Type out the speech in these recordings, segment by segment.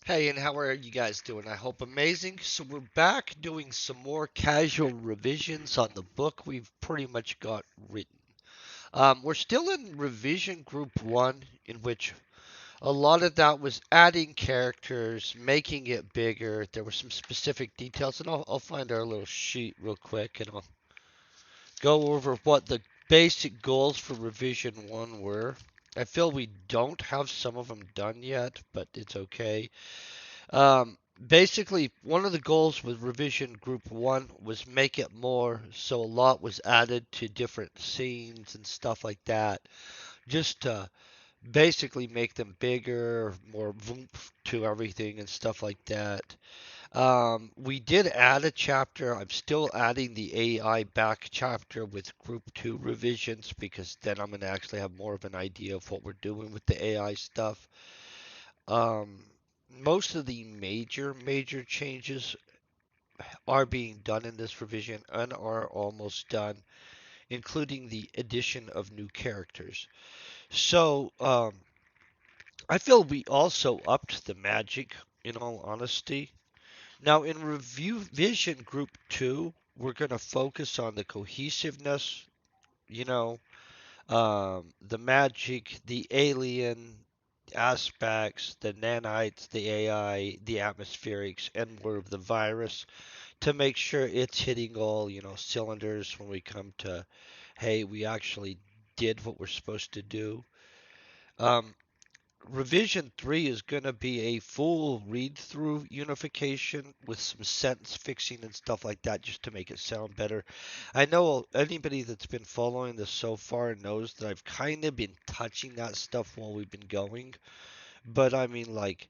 Hey, and how are you guys doing? I hope amazing. So we're back doing some more casual revisions on the book we've pretty much got written. We're still in revision group one, in which a lot of that was adding characters, making it bigger. There were some specific details, and I'll find our little sheet real quick, and I'll go over what the basic goals for revision one were. I feel we don't have some of them done yet, but it's okay. Basically, one of the goals with revision group one was make it more, so a lot was added to different scenes and stuff like that, just to basically make them bigger, more oomph to everything and stuff like that. We did add a chapter. I'm still adding the AI back chapter with group two revisions because then I'm going to actually have more of an idea of what we're doing with the AI stuff. Um, Most of the major changes are being done in this revision and are almost done, including the addition of new characters. So I feel we also upped the magic, in all honesty. Now in review vision group two, we're going to focus on the cohesiveness, you know, the magic, the alien aspects, the nanites, the AI, the atmospherics, and more of the virus to make sure it's hitting all, cylinders when we come to, hey, we actually did what we're supposed to do. Um, Revision 3 is going to be a full read through unification with some sentence fixing and stuff like that just to make it sound better. I know anybody that's been following this so far knows that I've kind of been touching that stuff while we've been going. But I mean, like,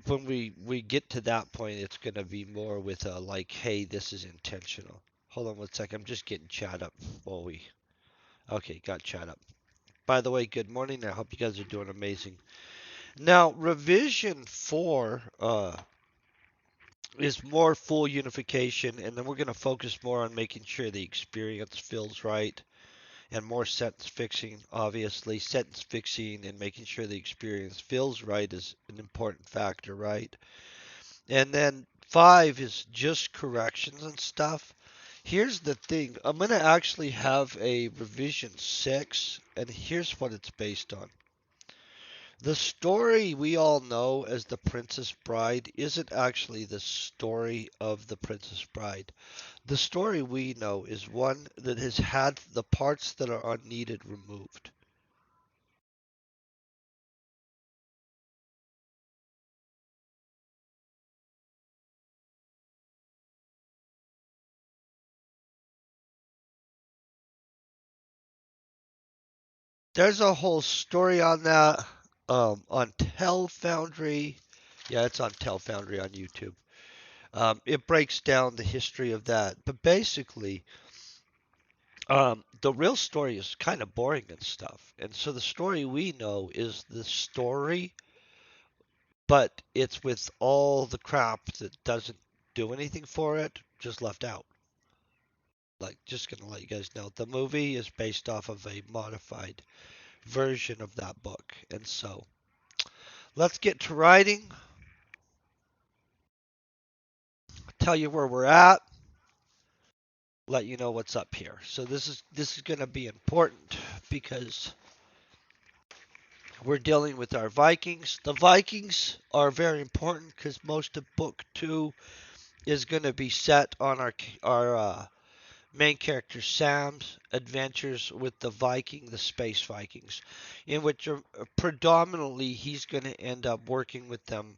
when we get to that point, it's going to be more with a, like, hey, this is intentional. Hold on one sec. I'm just getting chat up while we. Okay, got chat up. By the way, good morning. I hope you guys are doing amazing. Now, revision 4 is more full unification, and then we're going to focus more on making sure the experience feels right and more sentence fixing. Obviously, sentence fixing and making sure the experience feels right is an important factor, right? And then 5 is just corrections and stuff. Here's the thing, I'm going to actually have a revision 6, and here's what it's based on. The story we all know as The Princess Bride isn't actually the story of The Princess Bride. The story we know is one that has had the parts that are unneeded removed. There's a whole story on that on Tell Foundry. Yeah, it's on Tell Foundry on YouTube. It breaks down the history of that. But basically, the real story is kind of boring and stuff. And so the story we know is the story, but it's with all the crap that doesn't do anything for it, just left out. Like, just gonna let you guys know, the movie is based off of a modified version of that book. And so, let's get to writing. Tell you where we're at. Let you know what's up here. So this is gonna be important because we're dealing with our Vikings. The Vikings are very important because most of book two is going to be set on our main character Sam's adventures with the Viking, the Space Vikings, in which predominantly he's going to end up working with them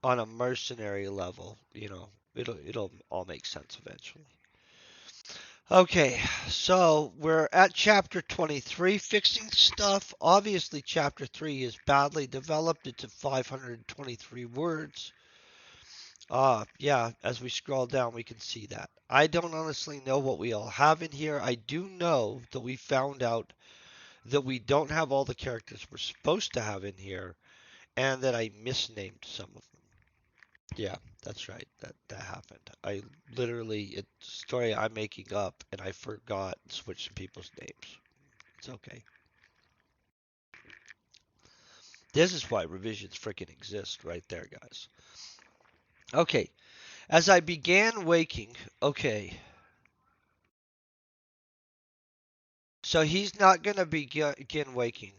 on a mercenary level. It'll all make sense eventually. Okay, so we're at chapter 23, fixing stuff. Obviously, chapter 3 is badly developed. It's at 523 words. Yeah, as we scroll down, we can see that. I don't honestly know what we all have in here. I do know that we found out that we don't have all the characters we're supposed to have in here, and that I misnamed some of them. Yeah, that's right. That happened. I literally it's a story I'm making up, and I forgot switching people's names. It's okay. This is why revisions freaking exist right there, guys. Okay, as I began waking, okay, so he's not going to begin waking.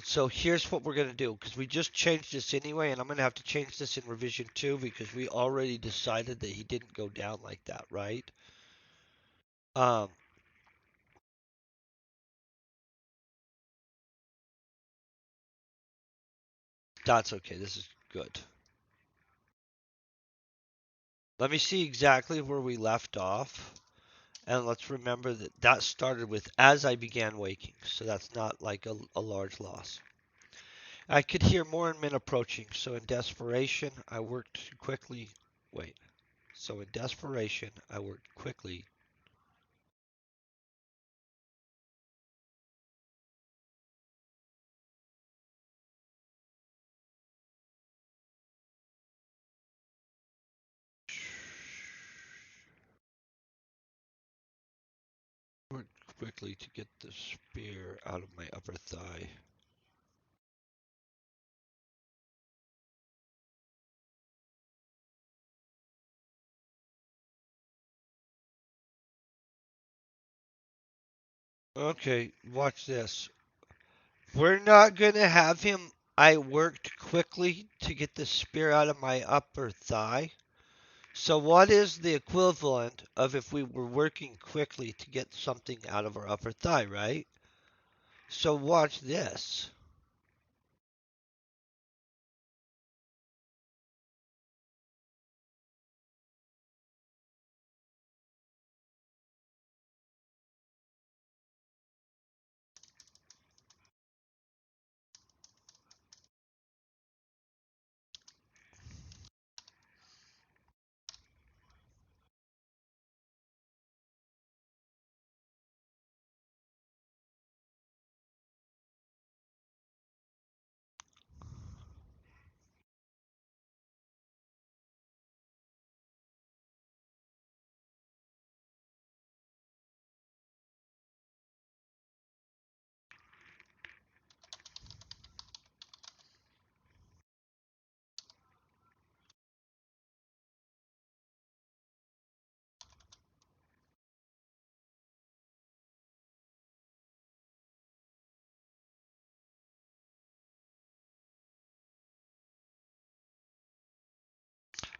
So here's what we're going to do, because we just changed this anyway, and I'm going to have to change this in revision 2 because we already decided that he didn't go down like that, right? Um, that's okay. This is good. Let me see exactly where we left off. And let's remember that that started with as I began waking. So that's not like a large loss. I could hear more men approaching. So in desperation, I worked quickly. Wait. So in desperation, I worked quickly. Worked quickly to get the spear out of my upper thigh. Okay, watch this. We're not going to have him. I worked quickly to get the spear out of my upper thigh. So what is the equivalent of if we were working quickly to get something out of our upper thigh, right? So watch this.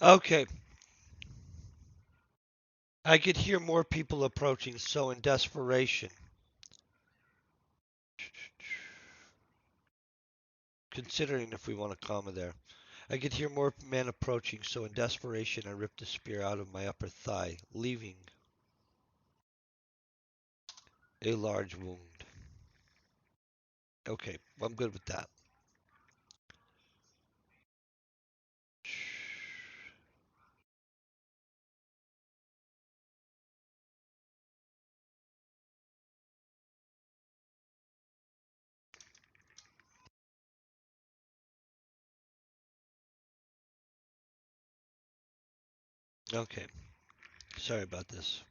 Okay, I could hear more people approaching, so in desperation, considering if we want a comma there, I could hear more men approaching, so in desperation, I ripped the spear out of my upper thigh, leaving a large wound. Okay, I'm good with that. Okay, sorry about this.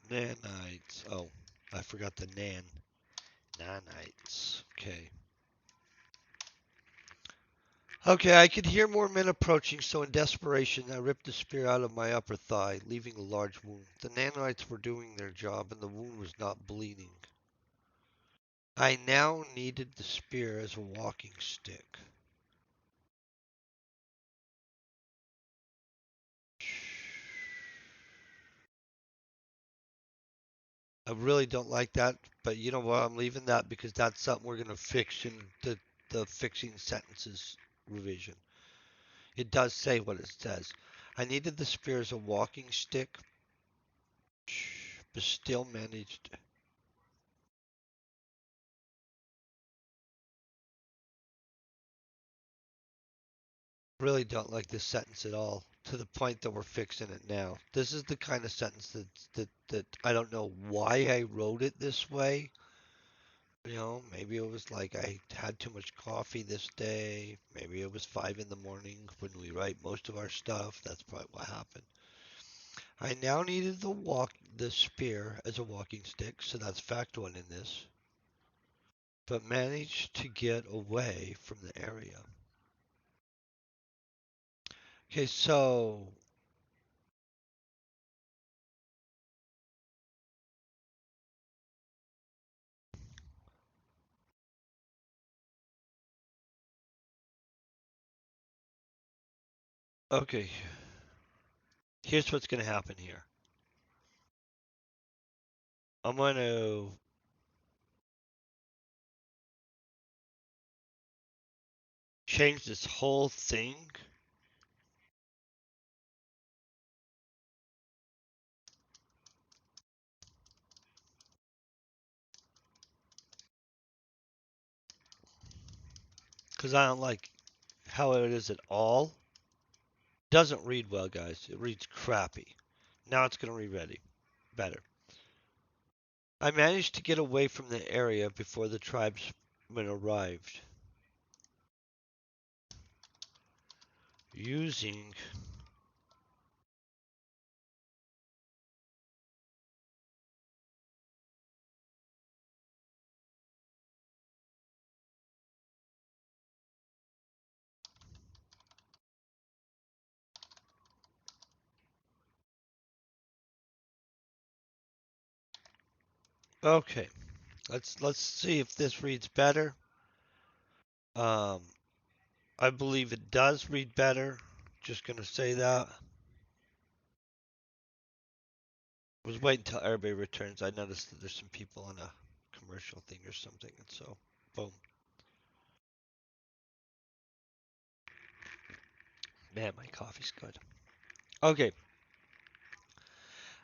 Nanites. Oh, I forgot the nanites. Okay. Okay, I could hear more men approaching, so in desperation, I ripped the spear out of my upper thigh, leaving a large wound. The nanites were doing their job, and the wound was not bleeding. I now needed the spear as a walking stick. I really don't like that, but you know what? I'm leaving that because that's something we're gonna fix in the fixing sentences revision. It does say what it says. I needed the spear as a walking stick, but still managed. Really don't like this sentence at all. To the point that we're fixing it now. This is the kind of sentence that I don't know why I wrote it this way. You know, maybe it was like I had too much coffee this day. Maybe it was 5 in the morning when we write most of our stuff. That's probably what happened. I now needed the spear as a walking stick, so that's fact one in this, but managed to get away from the area. Okay, so okay, here's what's gonna happen here. I'm gonna change this whole thing because I don't like how it is at all. Doesn't read well, guys. It reads crappy. Now it's gonna read ready better. I managed to get away from the area before the tribesmen arrived, using. Okay, let's see if this reads better. Um, I believe it does read better. Just gonna say that. I was waiting until everybody returns. I noticed that there's some people on a commercial thing or something, and so boom. Man, my coffee's good. Okay,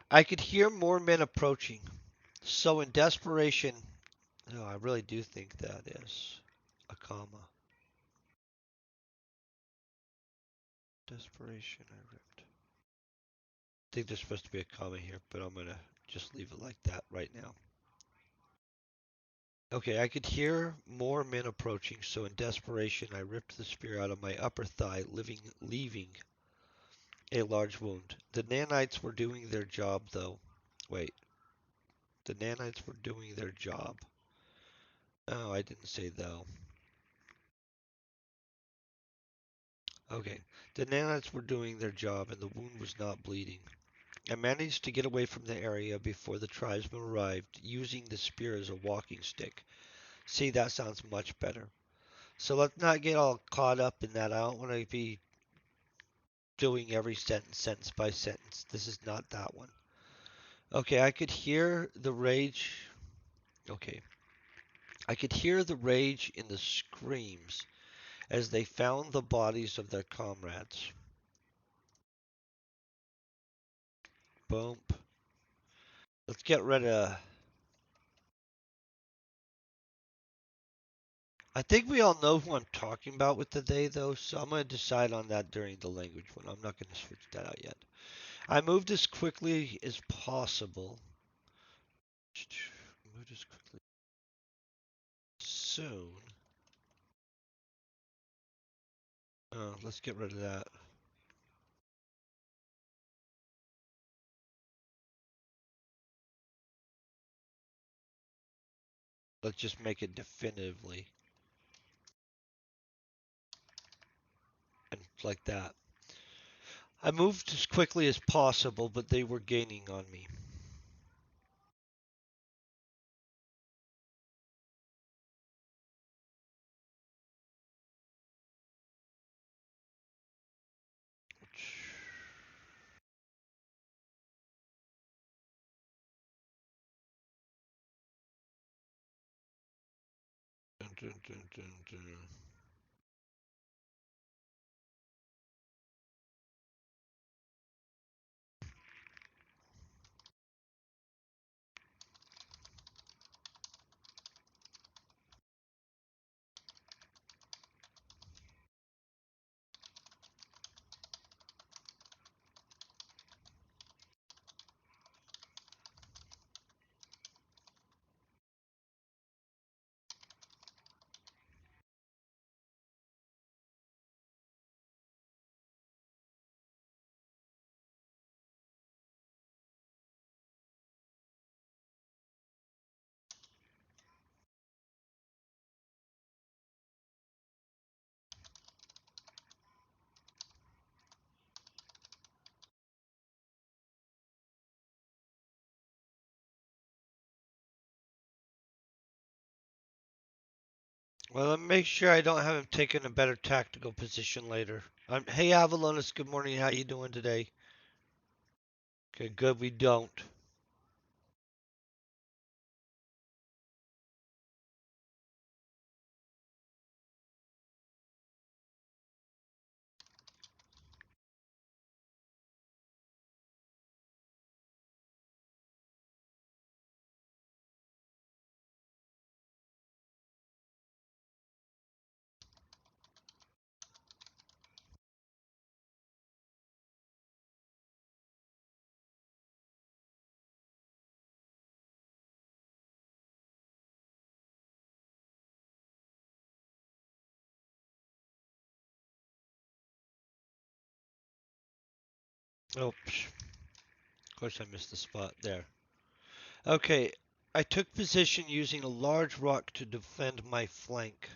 I could hear more men approaching. So in desperation, no, I really do think that is a comma. Desperation, I ripped. I think there's supposed to be a comma here, but I'm gonna just leave it like that right now. Okay, I could hear more men approaching, so in desperation I ripped the spear out of my upper thigh, leaving a large wound. The nanites were doing their job, though. Wait, the nanites were doing their job. Oh, I didn't say though. Okay, the nanites were doing their job, and the wound was not bleeding. I managed to get away from the area before the tribesmen arrived, using the spear as a walking stick. See, that sounds much better. So let's not get all caught up in that. I don't want to be doing every sentence sentence by sentence. This is not that one. Okay, I could hear the rage. Okay, I could hear the rage in the screams as they found the bodies of their comrades. Bump. Let's get rid of. I think we all know who I'm talking about with the they, though, so I'm going to decide on that during the language one. I'm not going to switch that out yet. I moved as quickly as possible. Moved as quickly. Soon. Let's get rid of that. Let's just make it definitively. And like that. I moved as quickly as possible, but they were gaining on me. dun, dun, dun, dun. Well, let me make sure I don't have him taking a better tactical position later. Hey, Avalonus, good morning. How you doing today? Okay, good. We don't. Oh, of course I missed the spot there. Okay, I took position using a large rock to defend my flank.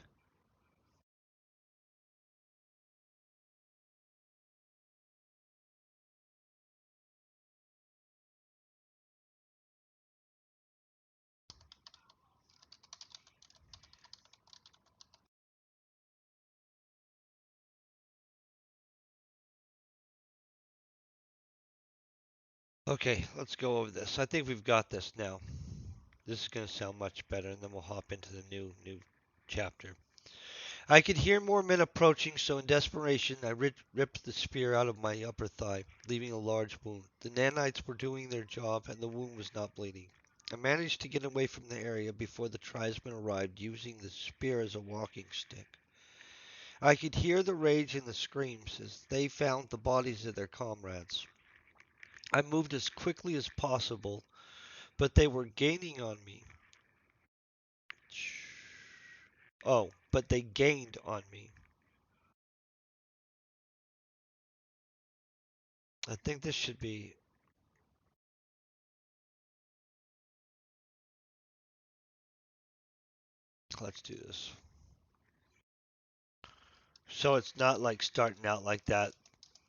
Okay, let's go over this. I think we've got this now. This is going to sound much better, and then we'll hop into the new chapter. I could hear more men approaching, so in desperation, I ripped the spear out of my upper thigh, leaving a large wound. The nanites were doing their job, and the wound was not bleeding. I managed to get away from the area before the tribesmen arrived, using the spear as a walking stick. I could hear the rage and the screams as they found the bodies of their comrades. I moved as quickly as possible, but they were gaining on me. Oh, but they gained on me. I think this should be. Let's do this. So it's not like starting out like that,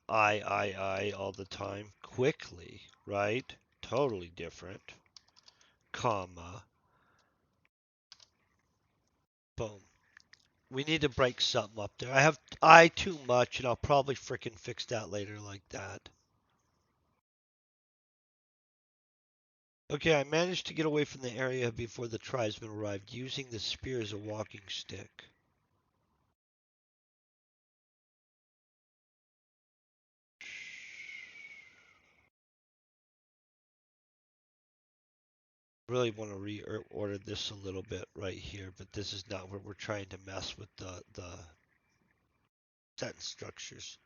I, all the time. Quickly, right? Totally different. Comma. Boom. We need to break something up there. I have I too much, and I'll probably frickin' fix that later like that. Okay, I managed to get away from the area before the tribesmen arrived, using the spear as a walking stick. Really want to reorder this a little bit right here, but this is not where we're trying to mess with the sentence structures.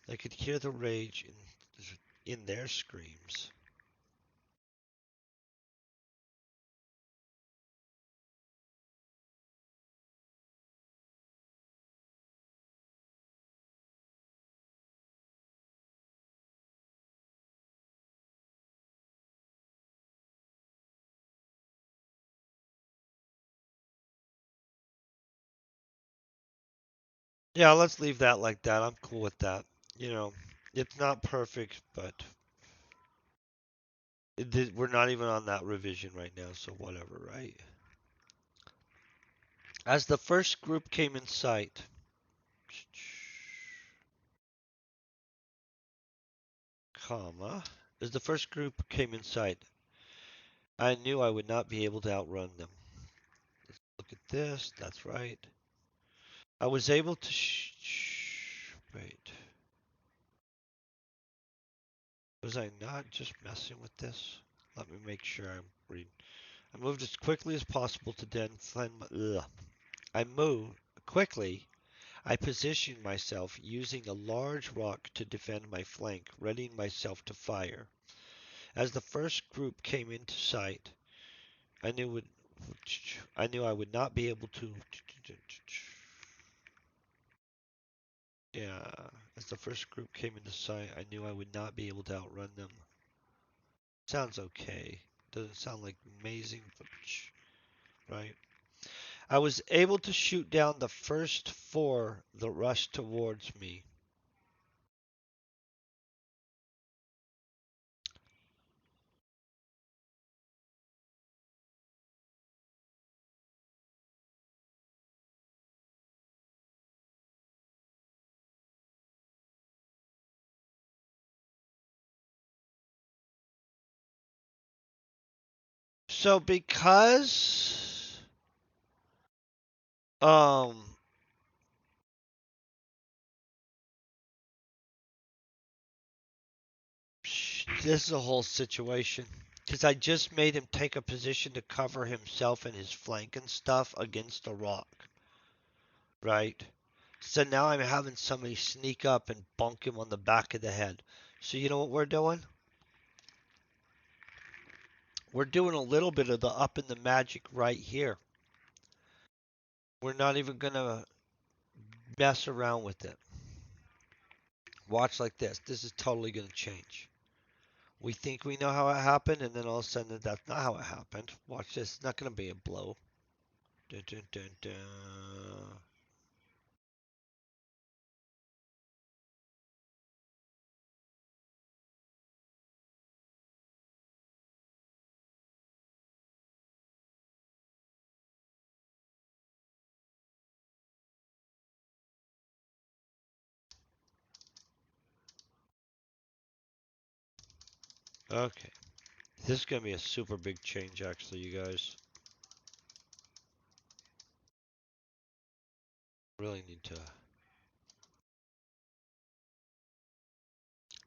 I could hear the rage in their screams. Yeah, let's leave that like that. I'm cool with that. You know, it's not perfect, but we're not even on that revision right now, so whatever, right? As the first group came in sight, comma, as the first group came in sight, I knew I would not be able to outrun them. The Look at this. That's right. I was able to wait. Was I not just messing with this? Let me make sure I'm reading. I moved as quickly as possible to then find my, I moved quickly. I positioned myself using a large rock to defend my flank, readying myself to fire. As the first group came into sight, I knew would I knew I would not be able to. Yeah, as the first group came into sight, I knew I would not be able to outrun them. Sounds okay. Doesn't sound like amazing, but right. I was able to shoot down the first four that rushed towards me. So because um this is a whole situation. Because I just made him take a position to cover himself and his flank and stuff against a rock. Right? So now I'm having somebody sneak up and bonk him on the back of the head. So you know what we're doing? We're doing a little bit of the up in the magic right here. We're not even going to mess around with it. Watch like this. This is totally going to change. We think we know how it happened, and then all of a sudden that's not how it happened. Watch this. It's not going to be a blow. Dun, dun, dun, dun. Okay. This is going to be a super big change, actually, you guys. Really need to.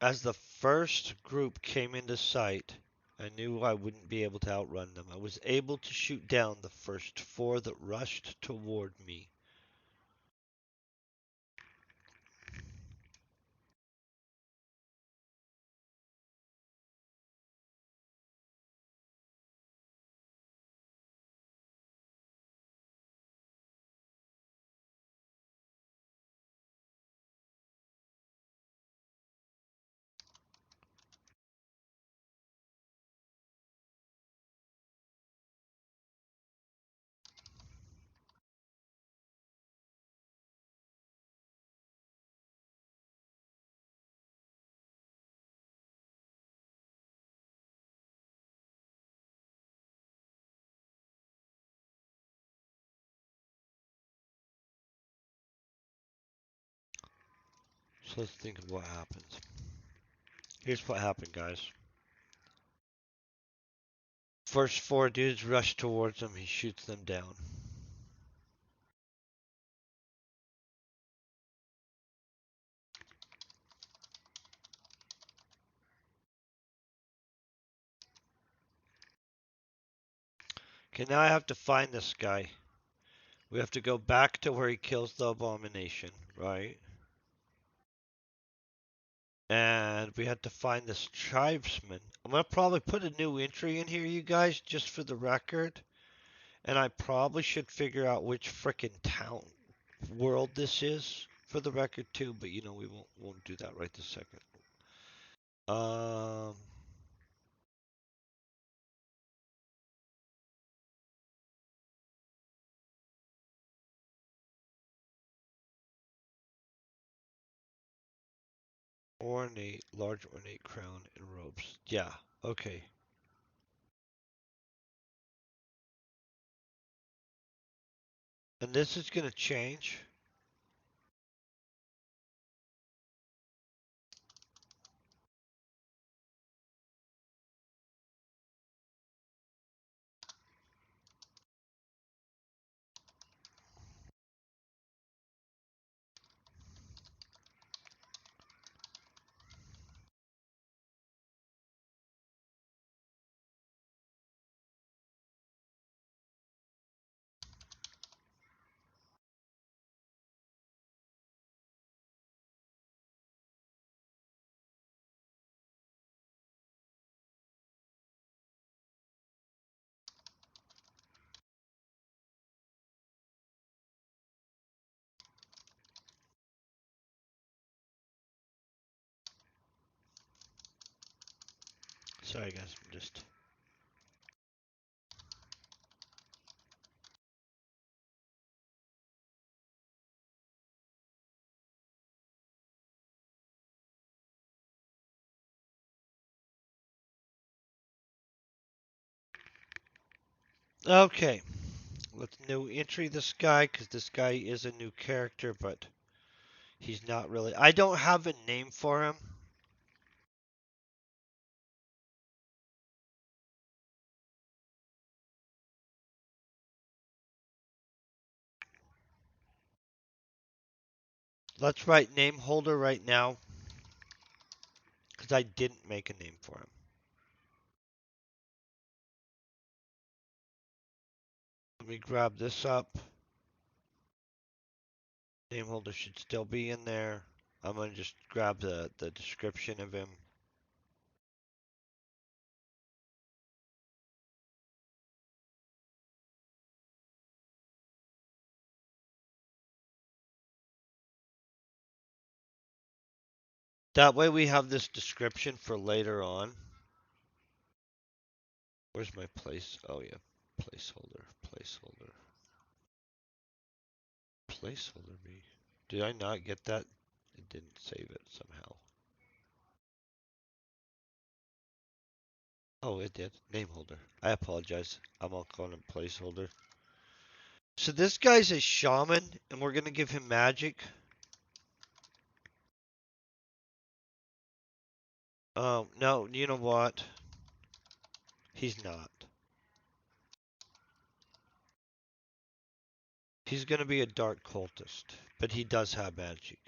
As the first group came into sight, I knew I wouldn't be able to outrun them. I was able to shoot down the first four that rushed toward me. So let's think of what happens. Here's what happened, guys. First four dudes rush towards him. He shoots them down. Okay, now I have to find this guy. We have to go back to where he kills the abomination, right? And we have to find this tribesman. I'm gonna probably put a new entry in here, you guys, just for the record. And I probably should figure out which frickin' town world this is for the record too, but you know we won't do that right this second. Um Ornate, large ornate crown and robes. Yeah, okay. And this is gonna change. Sorry guys, I'm just... Okay, let's new entry this guy, because this guy is a new character, but he's not really... I don't have a name for him. Let's write name holder right now, because I didn't make a name for him. Let me grab this up. Name holder should still be in there. I'm going to just grab the description of him. That way we have this description for later on. Where's my place? Oh yeah, placeholder, placeholder. Placeholder me. Did I not get that? It didn't save it somehow. Oh, it did. Name holder. I apologize. I'm all calling him placeholder. So this guy's a shaman, and we're gonna give him magic. No, you know what? He's not. He's gonna be a dark cultist, but he does have magic.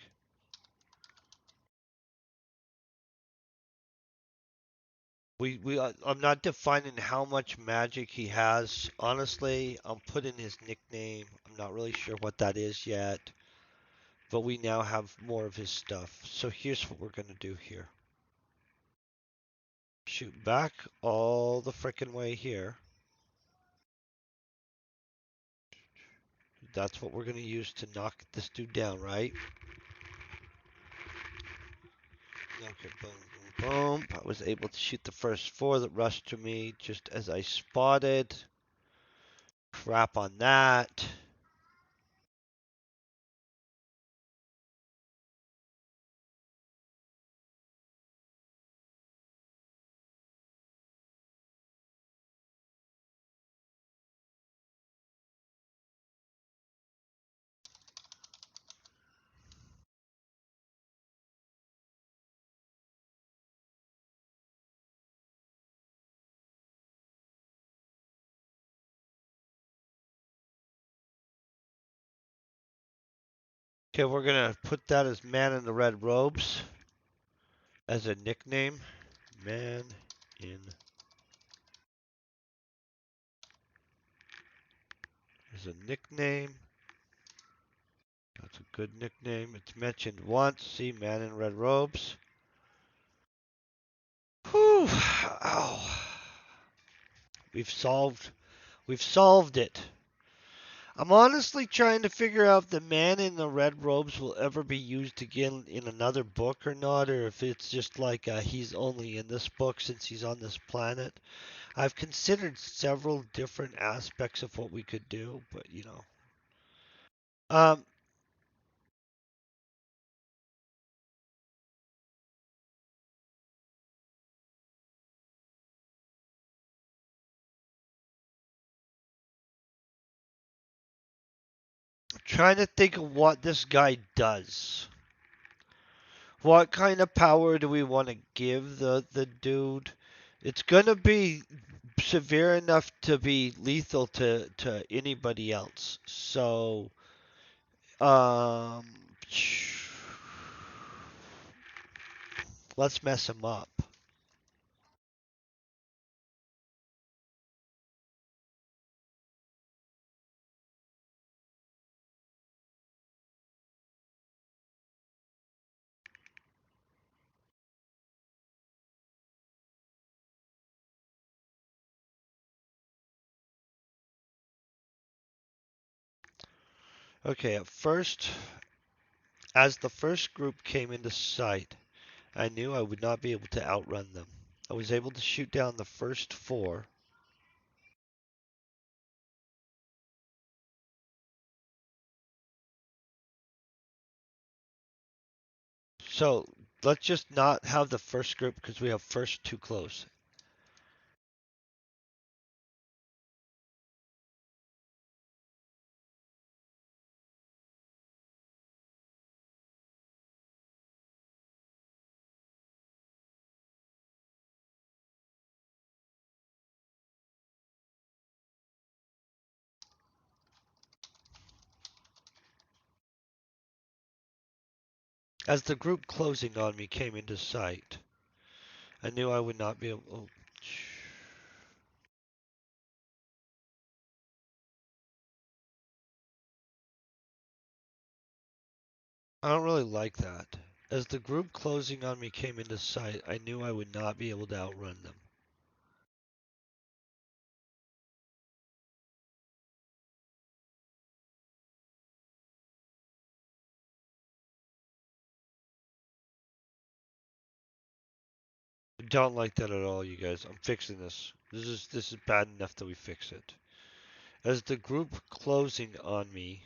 I'm not defining how much magic he has. Honestly, I'm putting his nickname. I'm not really sure what that is yet, but we now have more of his stuff. So here's what we're gonna do here. Shoot back all the frickin' way here. That's what we're gonna use to knock this dude down, right? Okay, boom, boom, boom. I was able to shoot the first four that rushed to me just as I spotted. Crap on that. Okay, we're gonna put that as man in the red robes as a nickname. Man in as a nickname. That's a good nickname. It's mentioned once. See, man in red robes. Whew. Ow. We've solved it. I'm honestly trying to figure out if the man in the red robes will ever be used again in another book or not, or if it's just like he's only in this book since he's on this planet. I've considered several different aspects of what we could do, but you know. Um, trying to think of what this guy does. What kind of power do we want to give the dude? It's gonna be severe enough to be lethal to anybody else. So, um, let's mess him up. Okay, at first, as the first group came into sight, I knew I would not be able to outrun them. I was able to shoot down the first four. So let's just not have the first group because we have first too close. As the group closing on me came into sight, I knew I would not be able. Oh, I don't really like that. As the group closing on me came into sight, I knew I would not be able to outrun them. I don't like that at all, you guys. I'm fixing this. This is bad enough that we fix it. As the group closing on me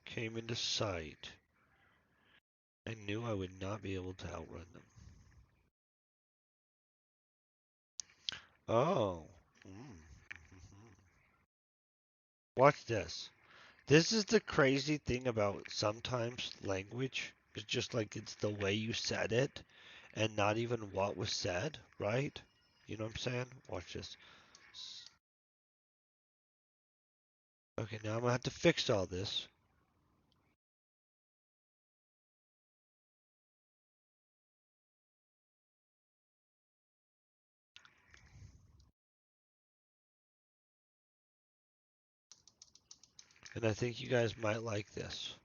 came into sight, I knew I would not be able to outrun them. Oh. Watch this. This is the crazy thing about sometimes language. It's just like it's the way you said it and not even what was said, right? You know what I'm saying? Watch this. Okay, now I'm gonna have to fix all this. And I think you guys might like this.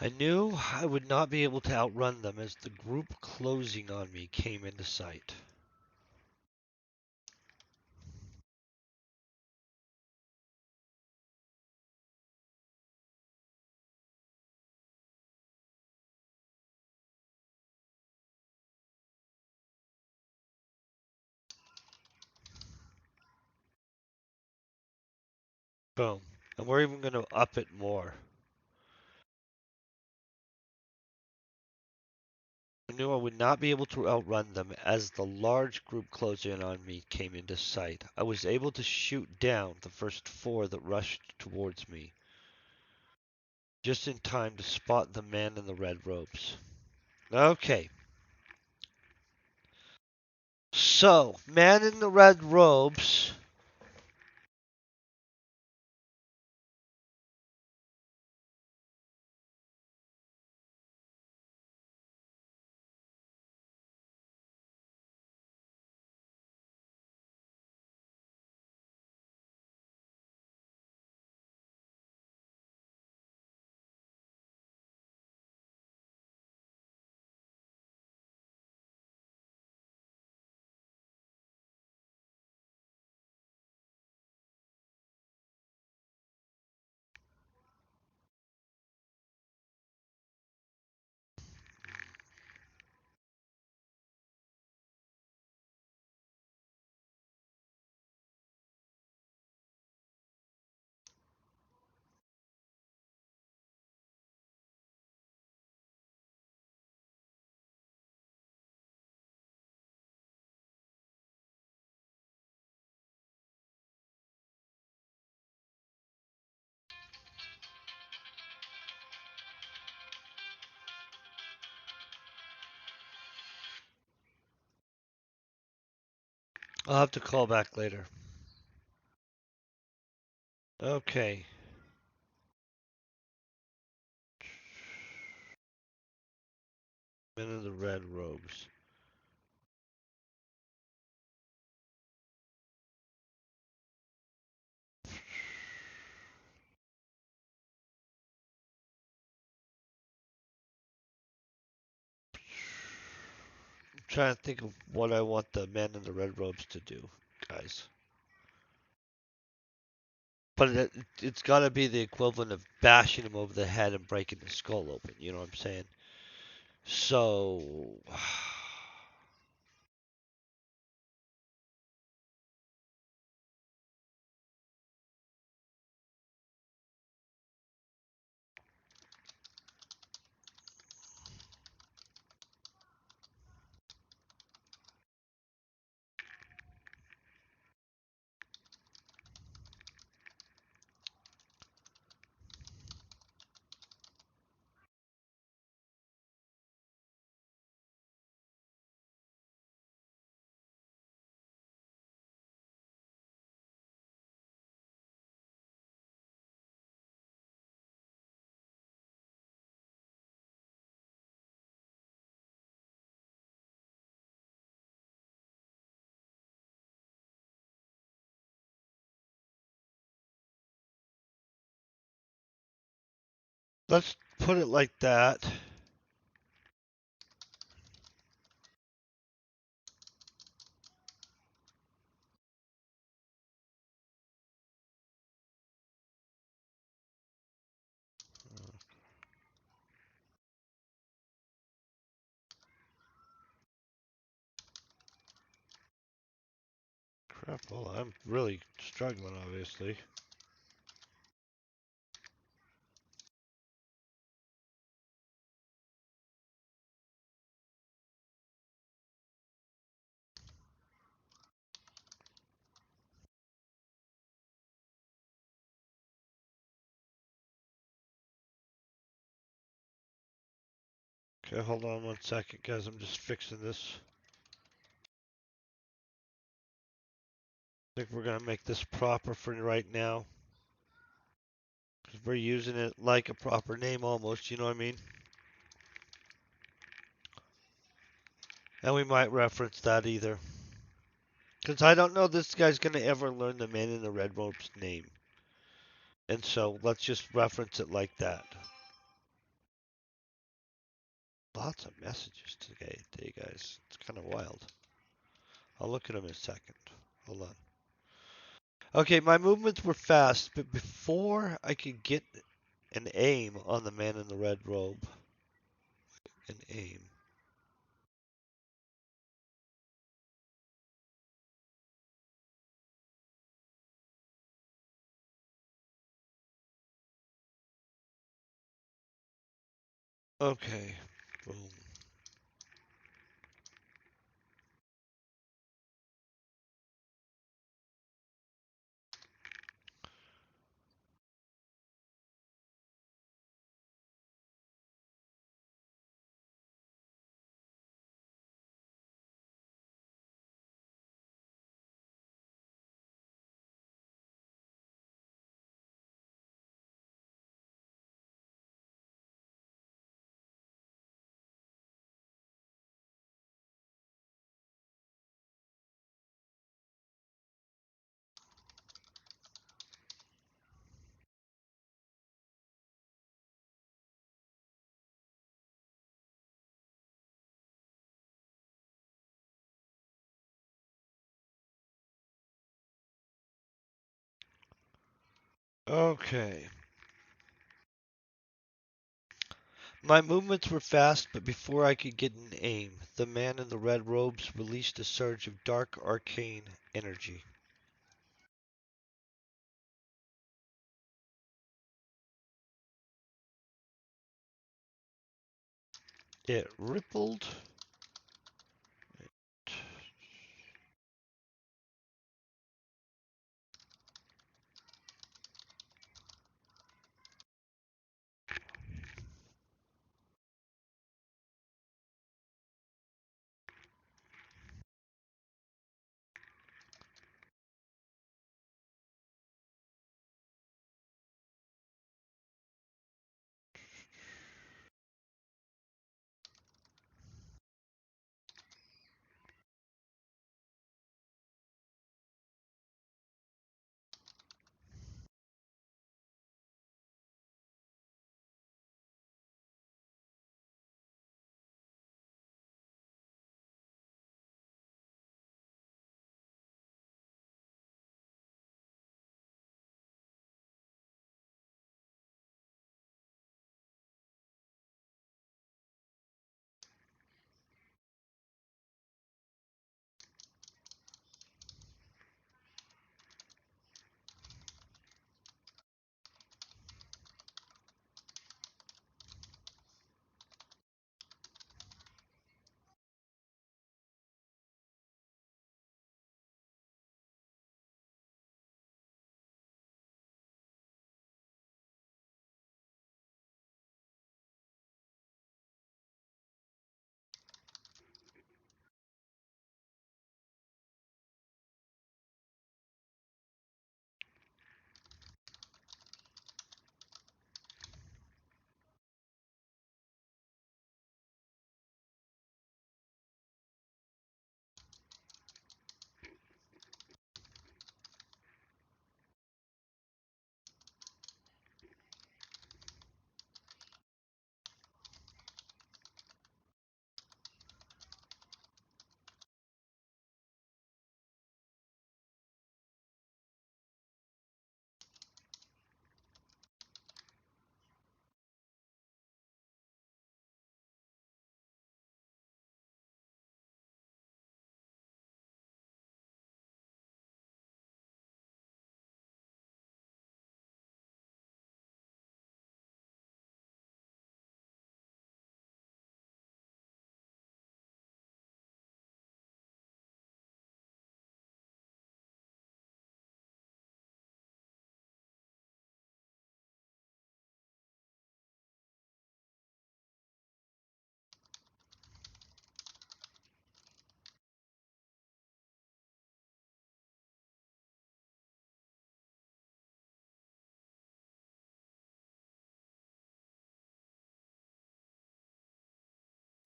I knew I would not be able to outrun them as the group closing on me came into sight. Boom. And we're even gonna up it more. I knew I would not be able to outrun them as the large group closing in on me came into sight. I was able to shoot down the first four that rushed towards me, just in time to spot the man in the red robes. Okay, so, man in the red robes. I'll have to call back later. Okay. Men in the red robes. trying to think of what I want the man in the red robes to do, guys. But it's got to be the equivalent of bashing him over the head and breaking his skull open. You know what I'm saying? So, let's put it like that. Crap, well, I'm really struggling, obviously. Okay, hold on 1 second, guys. I'm just fixing this. I think we're going to make this proper for right now. Because we're using it like a proper name almost, you know what I mean? And we might reference that either. Because I don't know this guy's going to ever learn the man in the red robe's name. And so let's just reference it like that. Lots of messages today, guys. It's kind of wild. I'll look at them in a second. Hold on. Okay, my movements were fast, but before I could get an aim on the man in the red robe, an aim. Okay, boom. Okay. My movements were fast, but before I could get an aim, the man in the red robes released a surge of dark arcane energy. It rippled.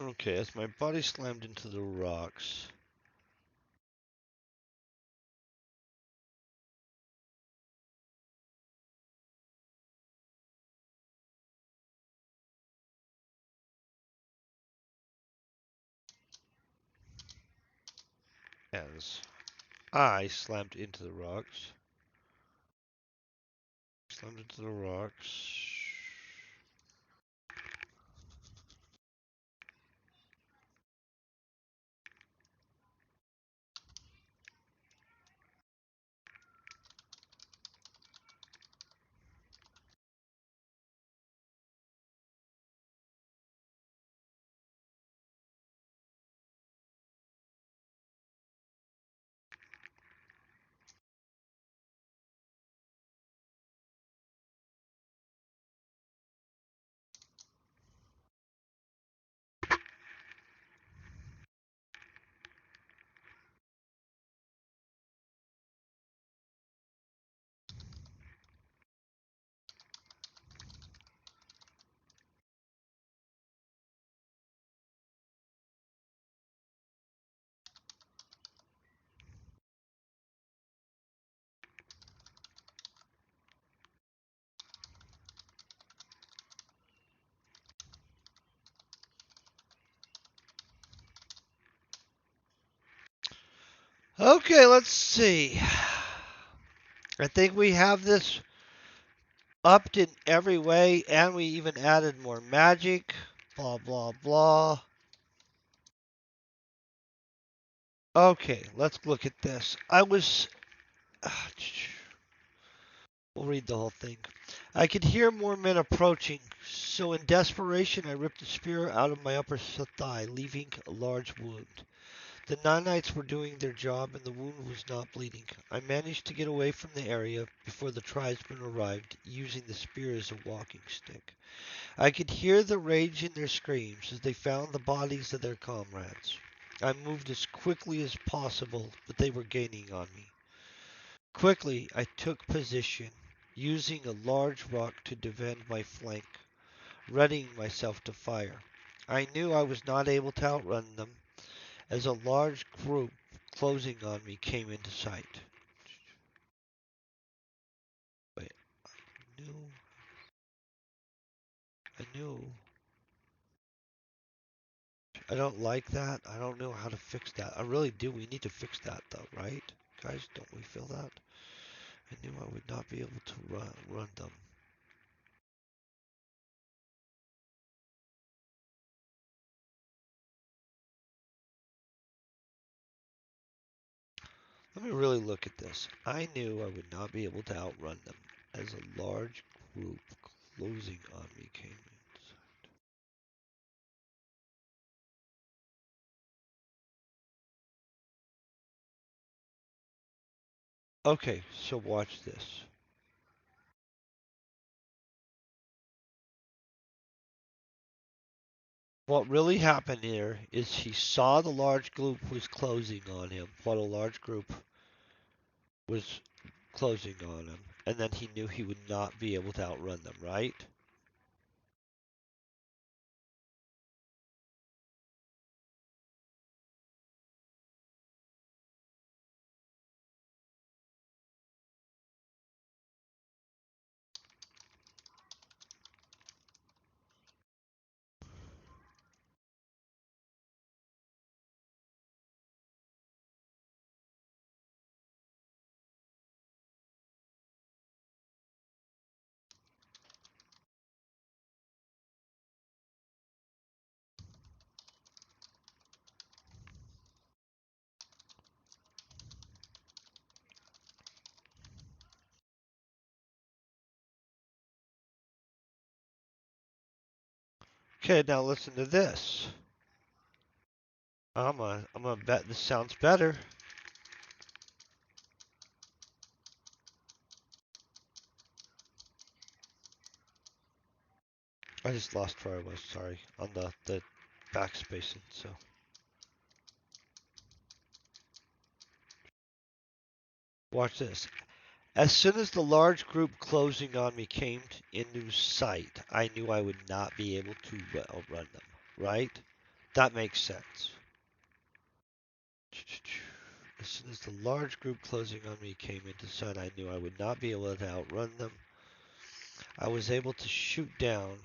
Okay, as my body slammed into the rocks. As I slammed into the rocks. Slammed into the rocks. Okay, let's see. I think we have this upped in every way, and we even added more magic. Blah, blah, blah. Okay, let's look at this. We'll read the whole thing. I could hear more men approaching, so in desperation I ripped a spear out of my upper thigh, leaving a large wound. The Nanites were doing their job and the wound was not bleeding. I managed to get away from the area before the tribesmen arrived, using the spear as a walking stick. I could hear the rage in their screams as they found the bodies of their comrades. I moved as quickly as possible, but they were gaining on me. Quickly, I took position, using a large rock to defend my flank, readying myself to fire. I knew I was not able to outrun them, as a large group closing on me came into sight. Wait, I knew, I knew. I don't like that. I don't know how to fix that. I really do. We need to fix that though, right? Guys, don't we feel that? I knew I would not be able to run them. Let me really look at this. I knew I would not be able to outrun them, as a large group closing on me came in. Okay, so watch this. What really happened here is he saw the large group was closing on him, what a large group was closing on him, and then he knew he would not be able to outrun them, right? Okay, now listen to this. I'm gonna bet this sounds better. I just lost where I was, sorry, on the backspacing, so. Watch this. As soon as the large group closing on me came into sight, I knew I would not be able to outrun them, right? That makes sense. As soon as the large group closing on me came into sight, I knew I would not be able to outrun them. I was able to shoot down.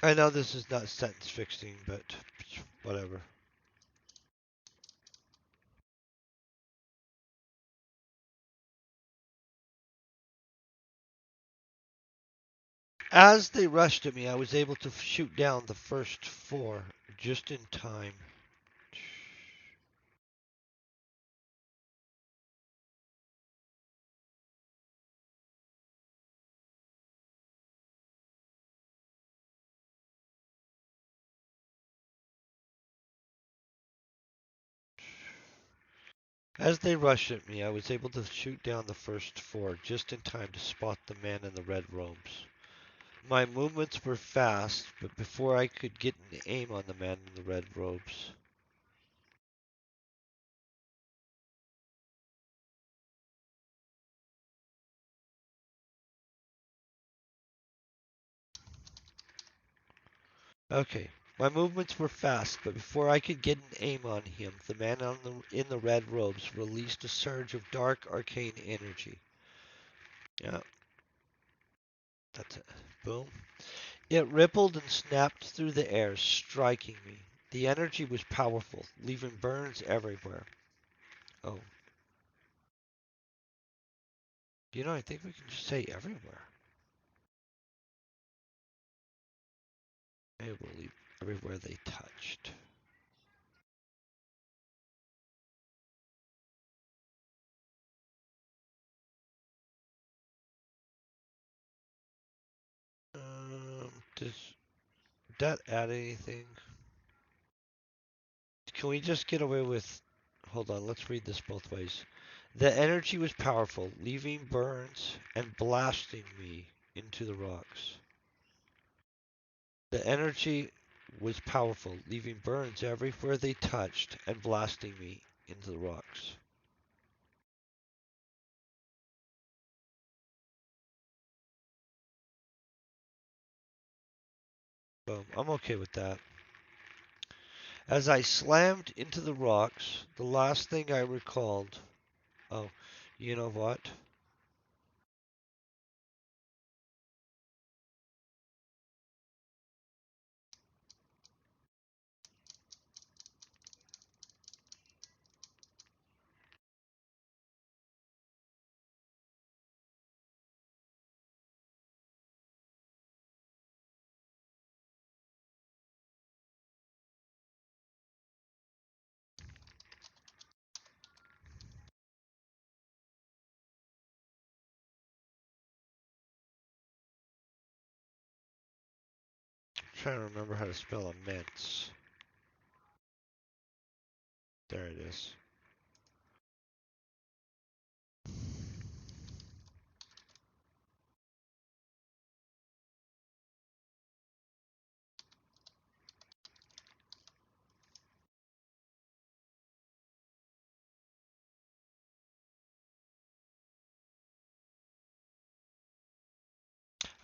I know this is not sentence fixing, but whatever. As they rushed at me, I was able to shoot down the first four just in time. As they rushed at me, I was able to shoot down the first four just in time to spot the man in the red robes. My movements were fast, but before I could get an aim on the man in the red robes. Okay, my movements were fast, but before I could get an aim on him, the man in the red robes released a surge of dark arcane energy. Yeah, that's it. Boom. It rippled and snapped through the air, striking me. The energy was powerful, leaving burns everywhere. Oh, I think we can just say everywhere. I believe everywhere they touched. Does that add anything? Can we just get away with... Hold on, let's read this both ways. The energy was powerful, leaving burns and blasting me into the rocks. The energy was powerful, leaving burns everywhere they touched and blasting me into the rocks. Boom. I'm okay with that. As I slammed into the rocks, the last thing I recalled. Oh, you know what? I'm trying to remember how to spell immense. There it is.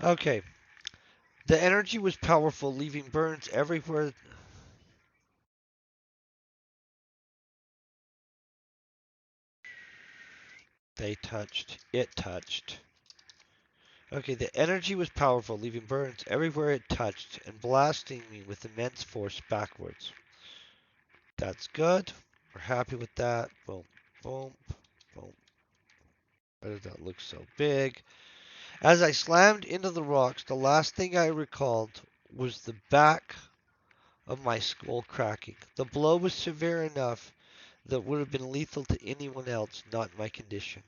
Okay. The energy was powerful, leaving burns everywhere they touched. It touched. Okay, the energy was powerful, leaving burns everywhere it touched and blasting me with immense force backwards. That's good. We're happy with that. Boom, boom, boom. Why does that look so big? As I slammed into the rocks, the last thing I recalled was the back of my skull cracking. The blow was severe enough that would have been lethal to anyone else not in my condition.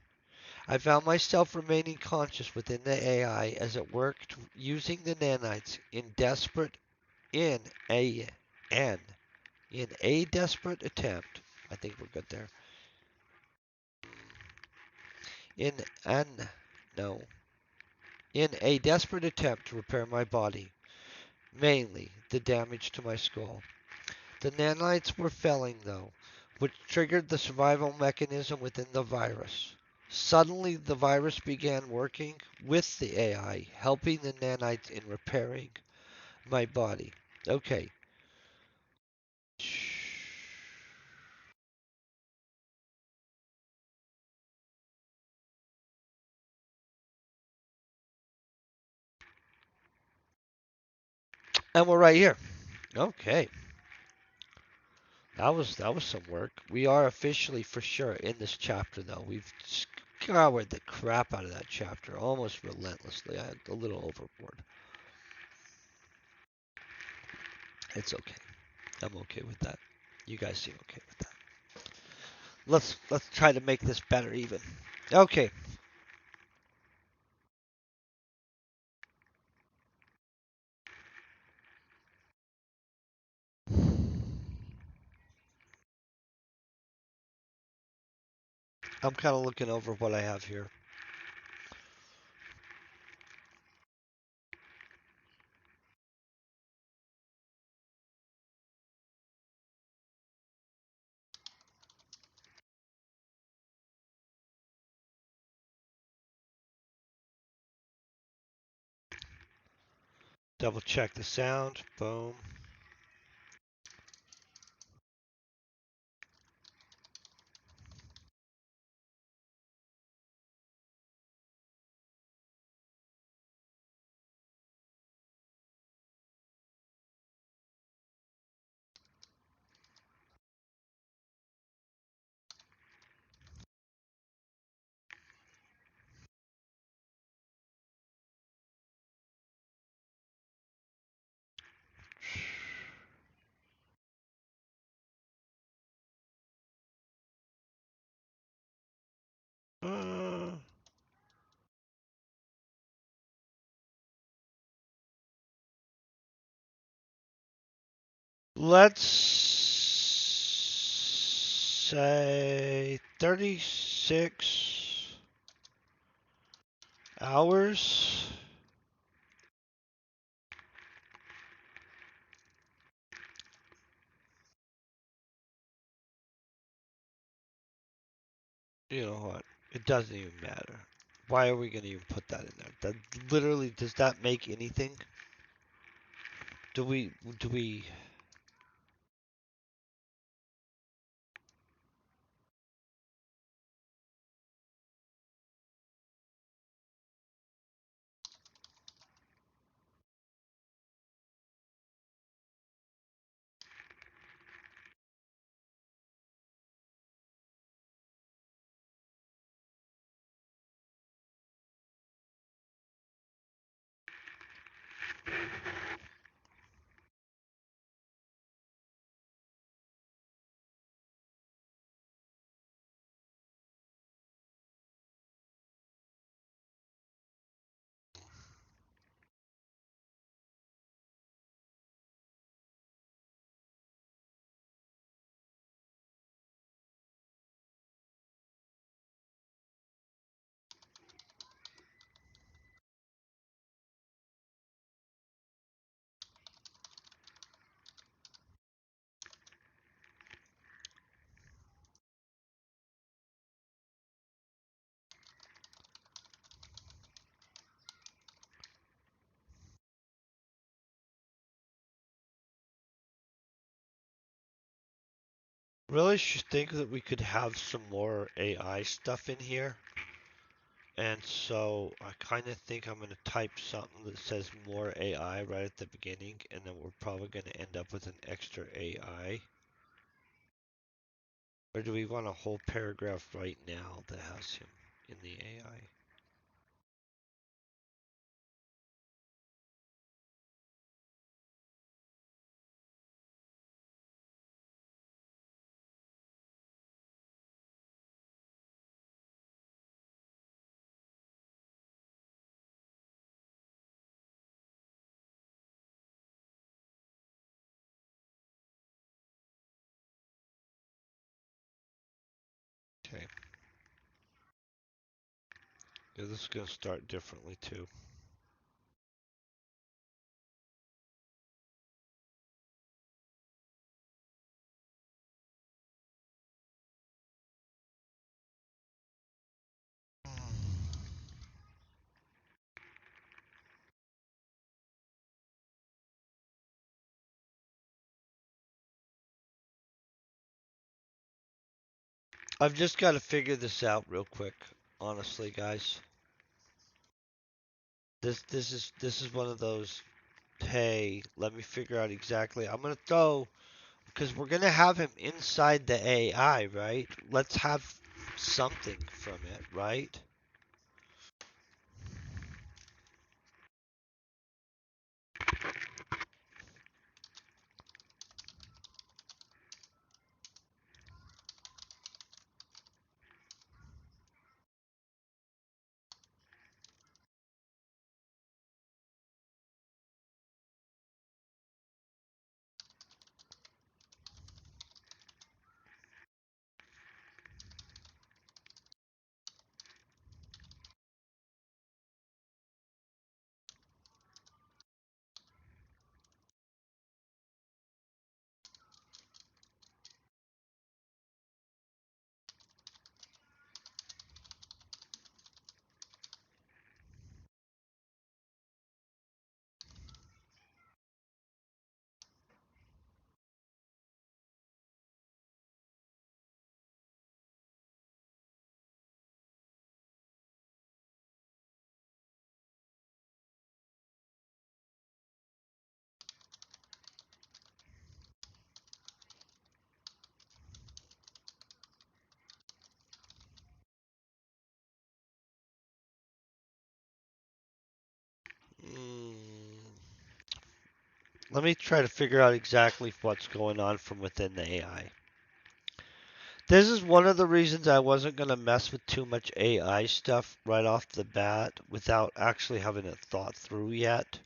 I found myself remaining conscious within the AI as it worked using the nanites in a n in a desperate attempt. I think we're good there. In an no. In a desperate attempt to repair my body, mainly the damage to my skull. The nanites were failing though, which triggered the survival mechanism within the virus. Suddenly, the virus began working with the AI, helping the nanites in repairing my body. Okay. And we're right here. Okay. That was some work. We are officially for sure in this chapter though. We've scoured the crap out of that chapter almost relentlessly. I had a little overboard. It's okay. I'm okay with that. You guys seem okay with that. Let's try to make this better even. Okay. I'm kind of looking over what I have here. Double check the sound. Boom. Uh, let's say 36 hours. You know what? It doesn't even matter. Why are we going to even put that in there? That literally, does that make anything? Do we? Really should think that we could have some more AI stuff in here. And so I kind of think I'm going to type something that says more AI right at the beginning, and then we're probably going to end up with an extra AI. Or do we want a whole paragraph right now that has him in the AI? Okay. Yeah, this is gonna start differently too. I've just got to figure this out real quick, honestly, guys. This is one of those. Hey, let me figure out exactly. I'm gonna throw because we're gonna have him inside the AI, right? Let's have something from it, right? Mm, let me try to figure out exactly what's going on from within the AI. This is one of the reasons I wasn't going to mess with too much AI stuff right off the bat without actually having it thought through yet,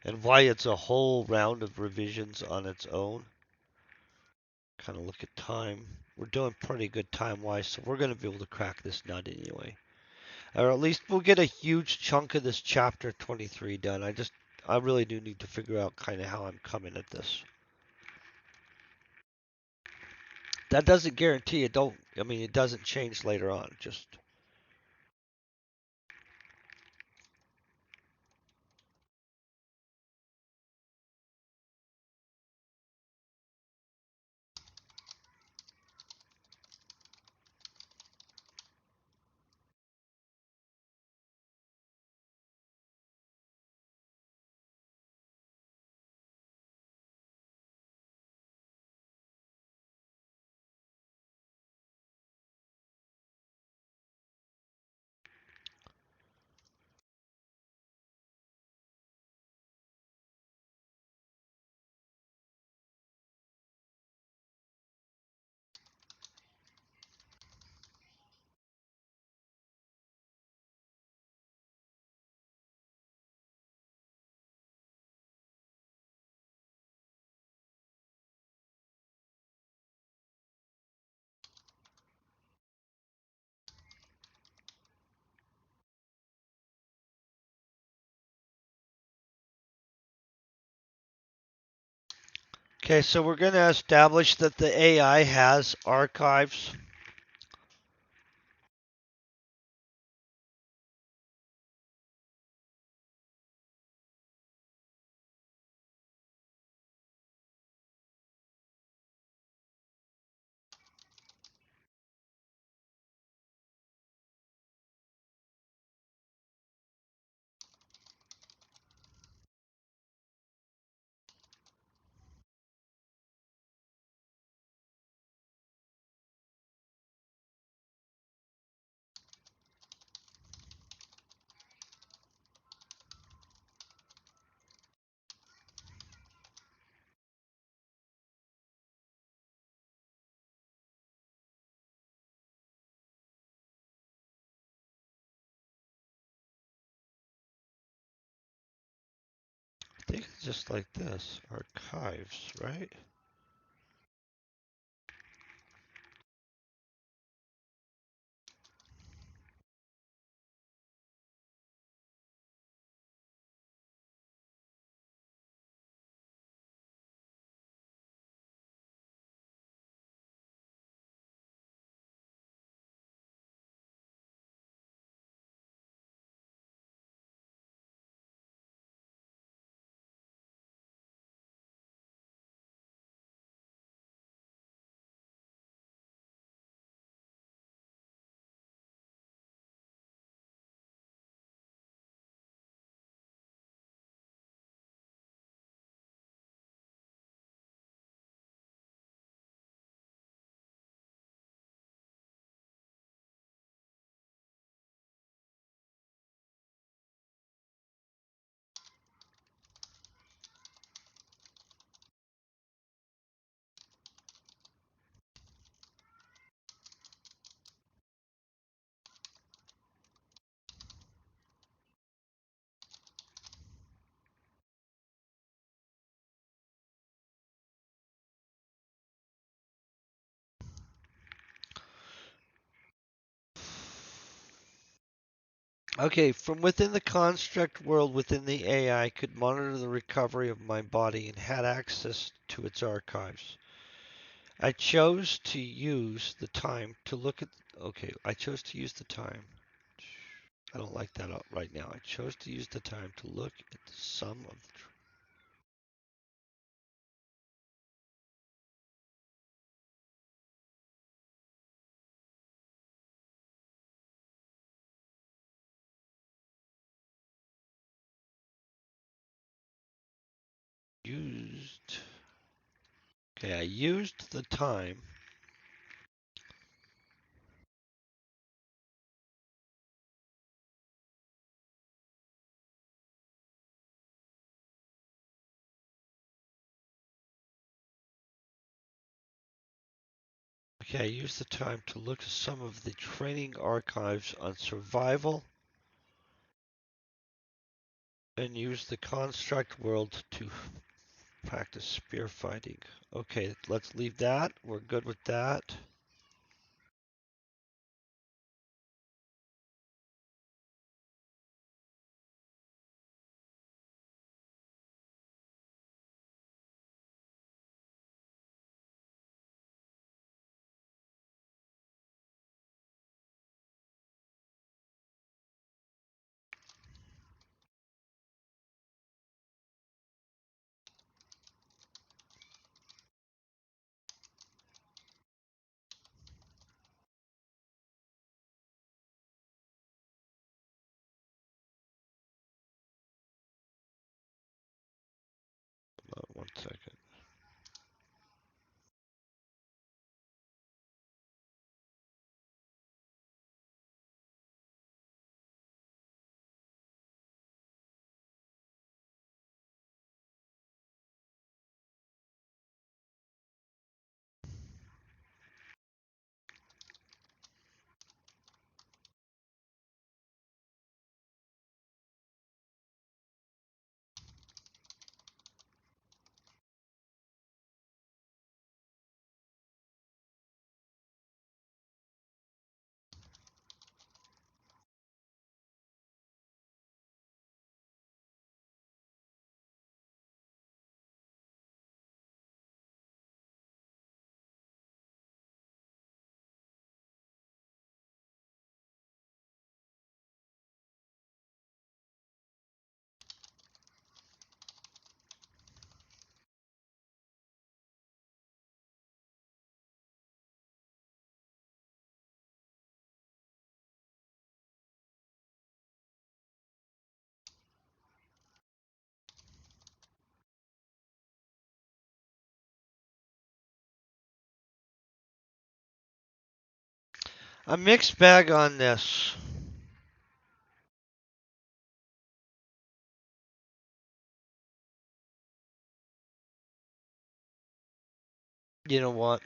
and why it's a whole round of revisions on its own. Kind of look at time. We're doing pretty good time-wise, so we're going to be able to crack this nut anyway. Or at least we'll get a huge chunk of this chapter 23 done. I really do need to figure out kind of how I'm coming at this. That doesn't guarantee it don't, I mean, it doesn't change later on. Just, okay, so we're going to establish that the AI has archives. I think it's just like this, archives, right? Okay, from within the construct world within the AI could monitor the recovery of my body and had access to its archives. I chose to use the time to look at. Okay, I chose to use the time. I don't like that right now. I chose to use the time to look at the sum of the. Used. Okay, I used the time. Okay, I used the time to look at some of the training archives on survival and use the construct world to practice spear fighting. Okay, let's leave that. We're good with that. One second. A mixed bag on this. You know what?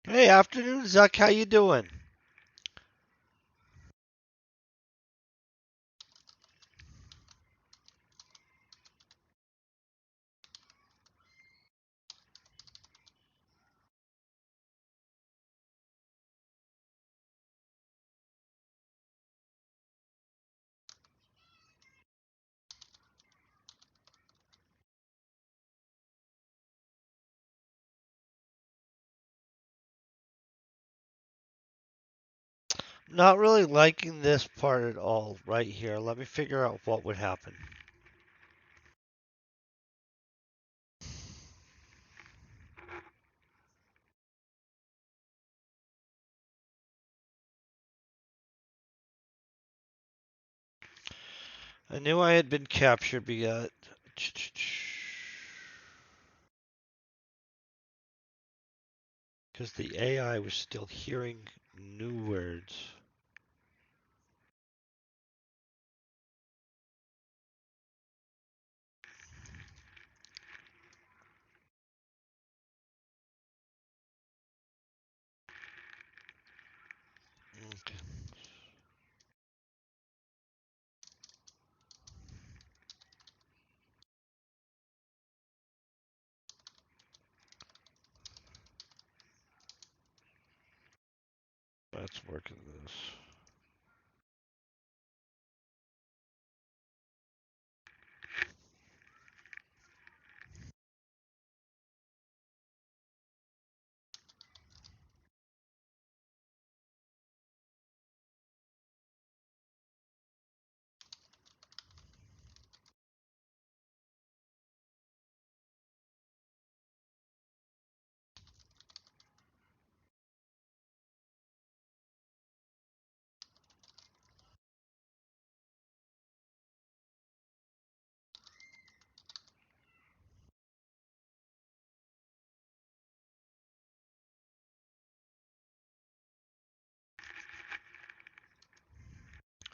Hey, afternoon, Zuck. How you doing? Not really liking this part at all right here. Let me figure out what would happen. I knew I had been captured because the AI was still hearing new words. Okay, that's working this.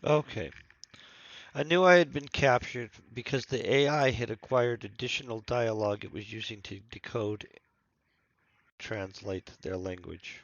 Okay. I knew I had been captured because the AI had acquired additional dialogue it was using to decode, translate their language.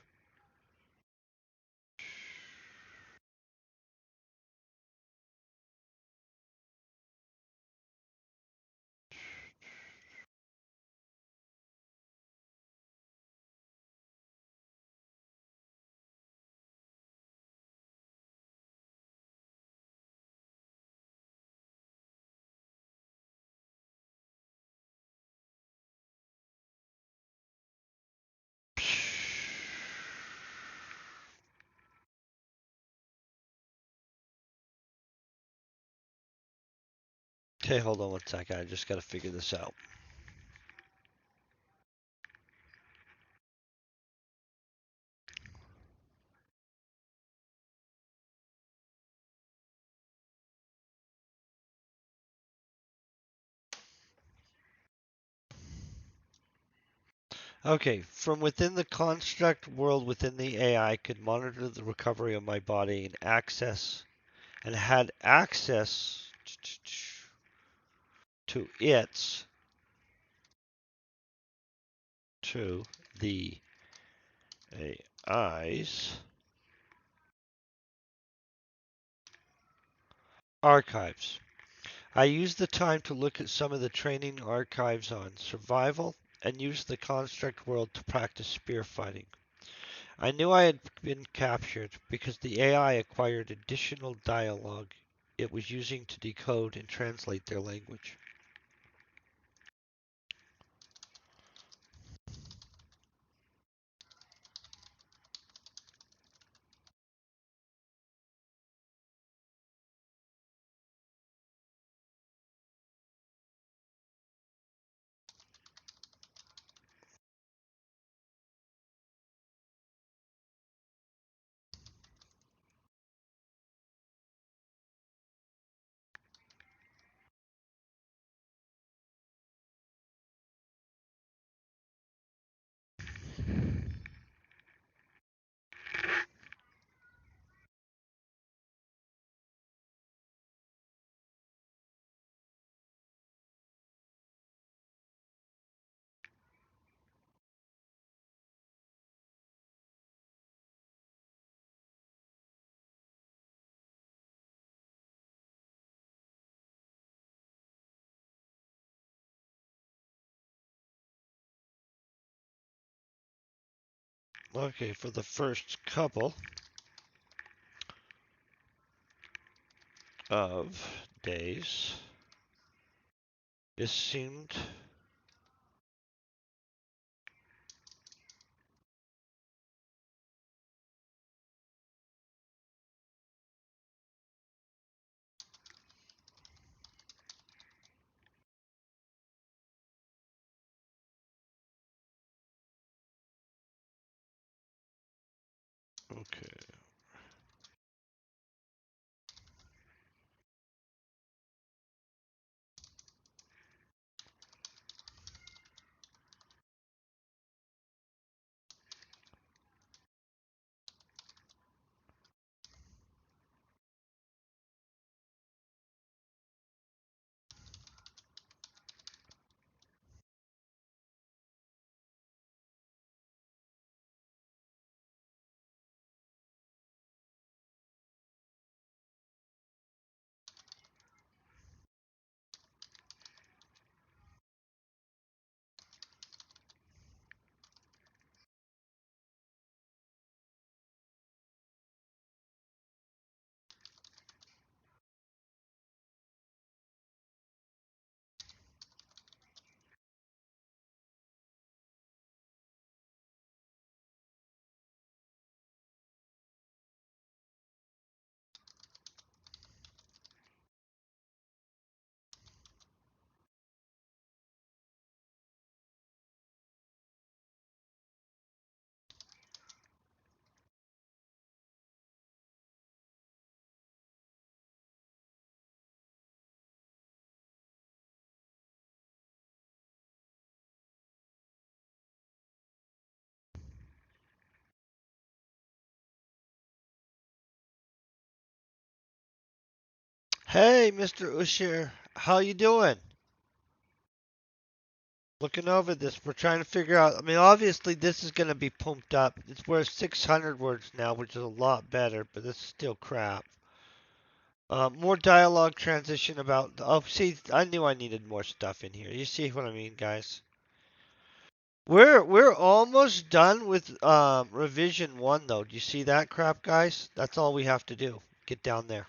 Okay, hold on one second. I just got to figure this out. Okay, from within the construct world within the AI, could monitor the recovery of my body and had access to its to the AI's archives. I used the time to look at some of the training archives on survival and used the construct world to practice spear fighting. I knew I had been captured because the AI acquired additional dialogue it was using to decode and translate their language. Okay, for the first couple of days, it seemed okay. Hey, Mr. Usher, how you doing? Looking over this, we're trying to figure out. I mean, obviously this is going to be pumped up. It's worth 600 words now, which is a lot better, but it's still crap. More dialogue transition about. Oh, see, I knew I needed more stuff in here. You see what I mean, guys? We're almost done with revision one, though. Do you see that crap, guys? That's all we have to do. Get down there.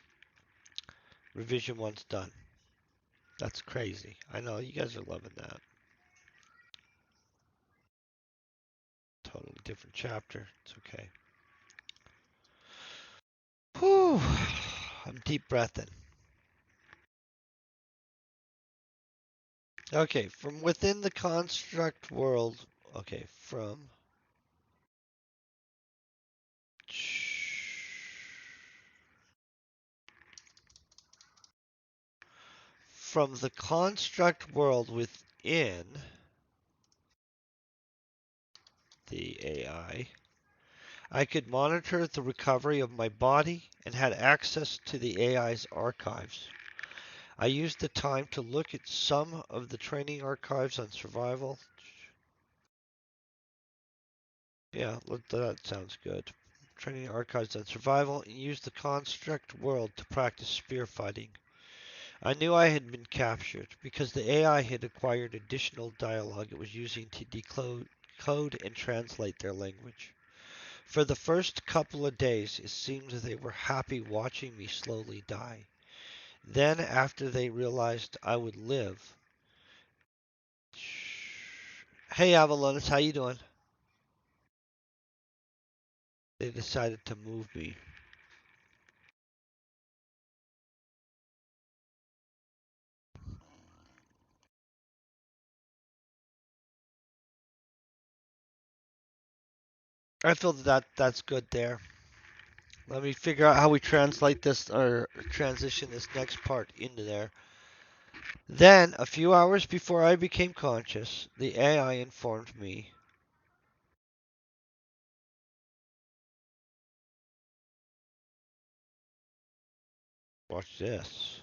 Revision one's done. That's crazy. I know you guys are loving that. Totally different chapter. It's okay. Whew. I'm deep breathing. Okay, from within the construct world. Okay, from the construct world within the AI, I could monitor the recovery of my body and had access to the AI's archives. I used the time to look at some of the training archives on survival. Yeah, that sounds good. Training archives on survival and used the construct world to practice spear fighting. I knew I had been captured because the AI had acquired additional dialogue it was using to decode code and translate their language. For the first couple of days, it seemed they were happy watching me slowly die. Then, after they realized I would live, hey Avalonis, how you doing? They decided to move me. I feel that's good there. Let me figure out how we translate this or transition this next part into there. Then, a few hours before I became conscious, the AI informed me. Watch this.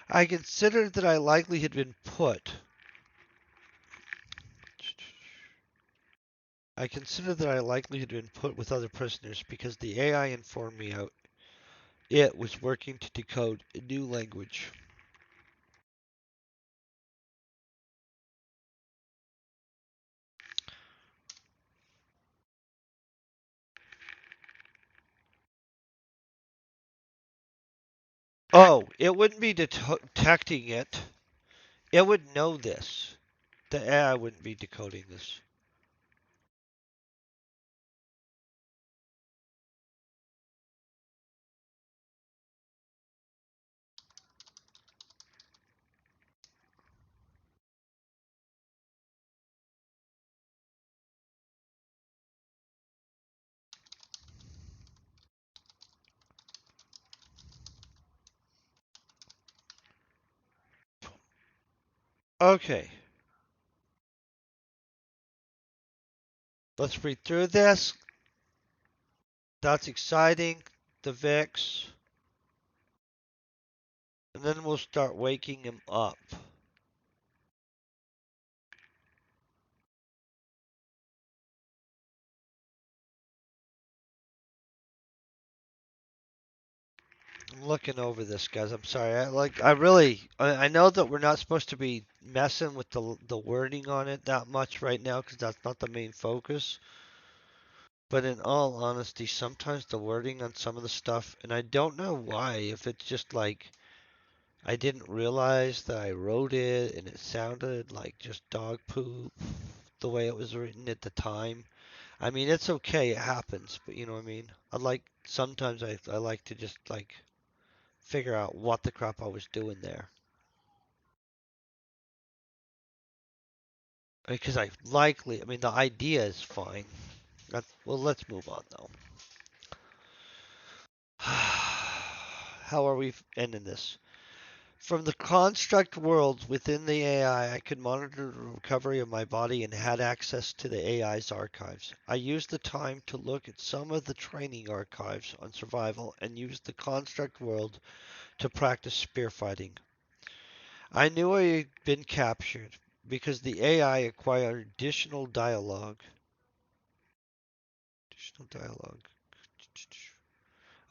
I considered that I likely had been put. I considered that I likely had been put with other prisoners because the AI informed me it was working to decode a new language. Oh, it wouldn't be detecting it. It would know this. The AI wouldn't be decoding this. Okay, let's read through this. That's exciting. The VIX. And then we'll start waking him up. I'm looking over this, guys. I'm sorry. I know that we're not supposed to be messing with the wording on it that much right now because that's not the main focus. But in all honesty, sometimes the wording on some of the stuff, and I don't know why, if it's just like I didn't realize that I wrote it and it sounded like just dog poop the way it was written at the time. I mean, it's okay, it happens, but you know what I mean? Sometimes I like to just like figure out what the crap I was doing there. Because I mean, the idea is fine. Well, let's move on though. How are we ending this? From the construct worlds within the AI, I could monitor the recovery of my body and had access to the AI's archives. I used the time to look at some of the training archives on survival and used the construct world to practice spear fighting. I knew I had been captured because the AI acquired additional dialogue. Additional dialogue.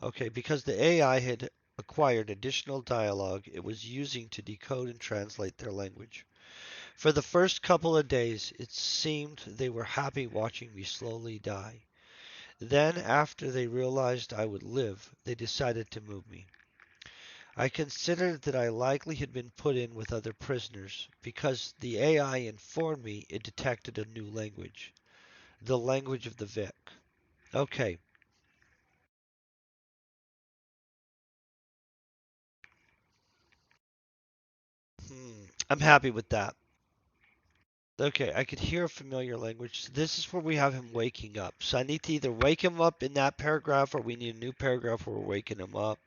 Okay, because the AI had acquired additional dialogue it was using to decode and translate their language. For the first couple of days, it seemed they were happy watching me slowly die. Then, after they realized I would live, they decided to move me. I considered that I likely had been put in with other prisoners because the AI informed me it detected a new language, the language of the Vic. Okay, I'm happy with that. Okay, I could hear a familiar language. So this is where we have him waking up. So I need to either wake him up in that paragraph or we need a new paragraph where we're waking him up.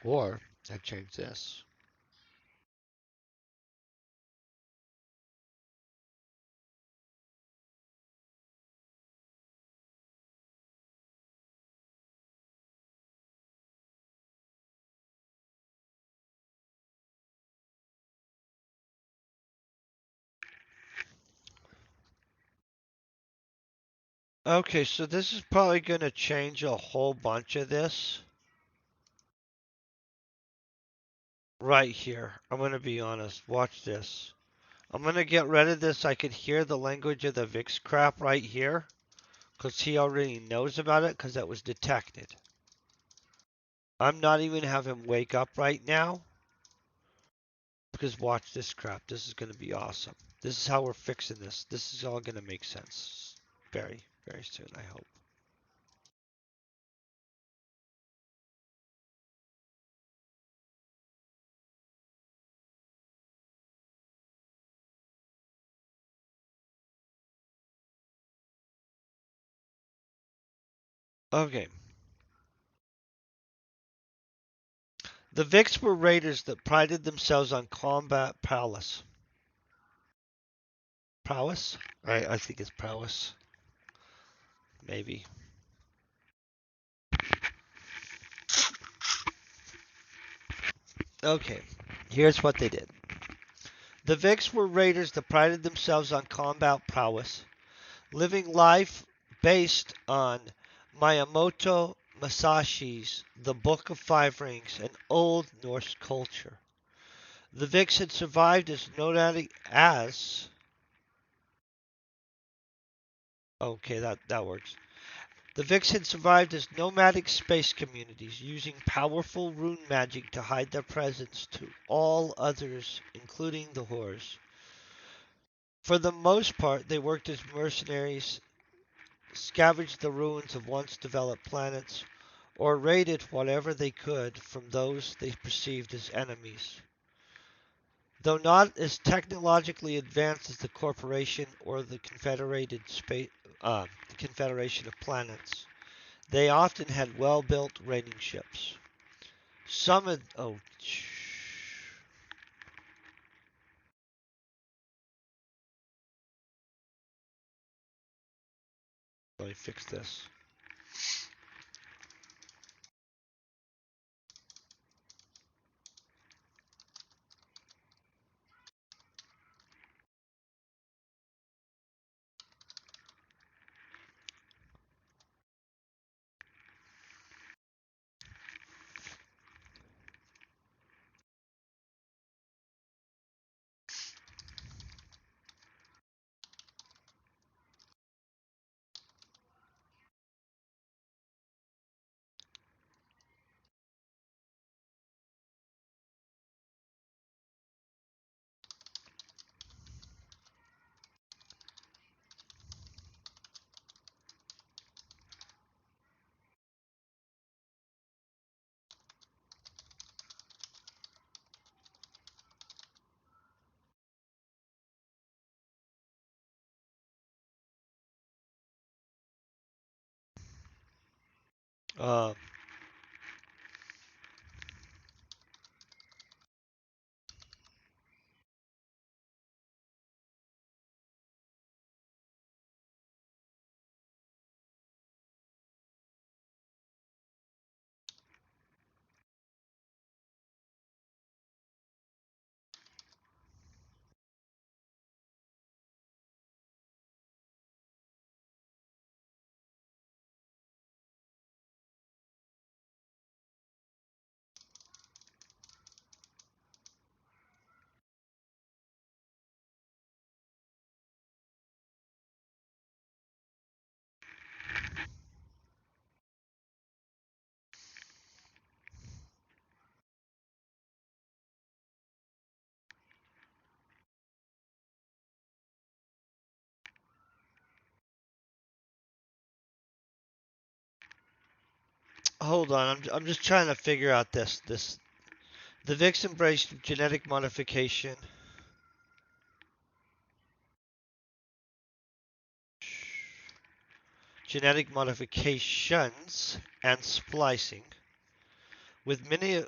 Or I change this. Okay, so this is probably going to change a whole bunch of this right here. I'm going to be honest. Watch this. I'm going to get rid of this. I could hear the language of the VIX crap right here because he already knows about it because that was detected. I'm not even have him wake up right now because watch this crap. This is going to be awesome. This is how we're fixing this. This is all going to make sense very, very soon, I hope. Okay. The VIX were raiders that prided themselves on combat prowess. Prowess? I think it's prowess. Maybe. Okay. Here's what they did. The VIX were raiders that prided themselves on combat prowess, living life based on Miyamoto Musashi's The Book of Five Rings, an old Norse culture. The VIX had survived as nomadic as. Okay, that works. The VIX had survived as nomadic space communities, using powerful rune magic to hide their presence to all others, including the Horrors. For the most part, they worked as mercenaries, scavenged the ruins of once developed planets, or raided whatever they could from those they perceived as enemies. Though not as technologically advanced as the Corporation or the Confederation of Planets, they often had well-built raiding ships. Some had, oh, let me fix this. Uh, Hold on, I'm just trying to figure out this. The VIX embraced genetic modifications and splicing with many.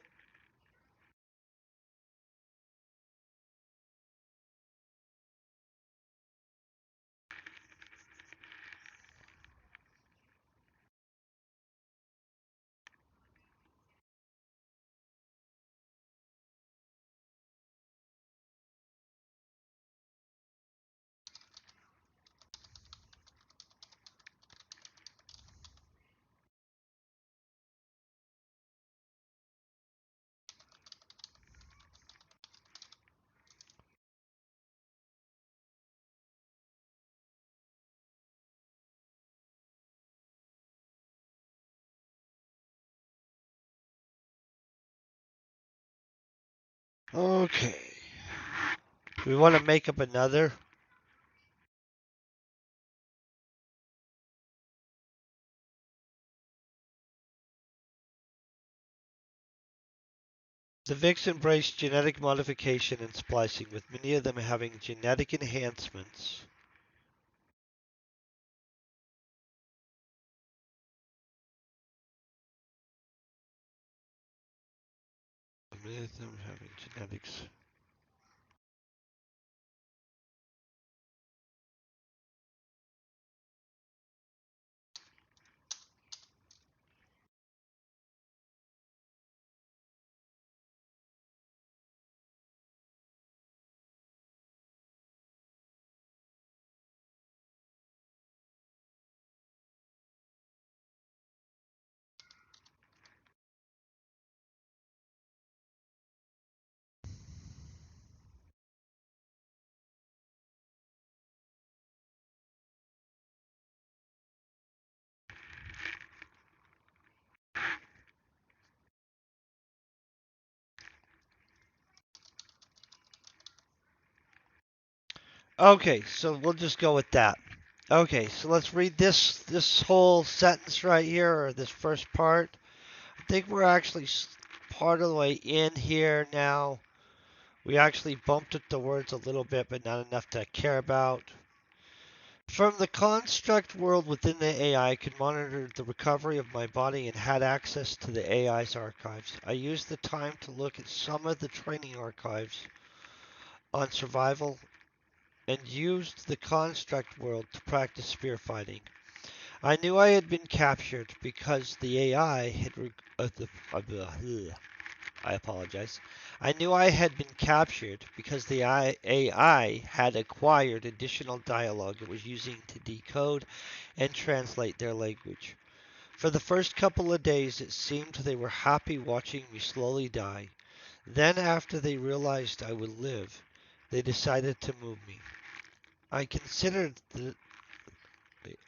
Okay, we want to make up another. The VIX embraced genetic modification and splicing, with many of them having genetic enhancements. Many of them having genetics. Okay, so we'll just go with that. Okay, so let's read this whole sentence right here, or this first part. I think we're actually part of the way in here now. We actually bumped up the words a little bit, but not enough to care about. From the construct world within the AI, I could monitor the recovery of my body and had access to the AI's archives. I used the time to look at some of the training archives on survival and used the construct world to practice spear fighting. I knew I had been captured because the AI had. I apologize. I knew I had been captured because the AI had acquired additional dialogue it was using to decode and translate their language. For the first couple of days, it seemed they were happy watching me slowly die. Then, after they realized I would live, they decided to move me. I considered that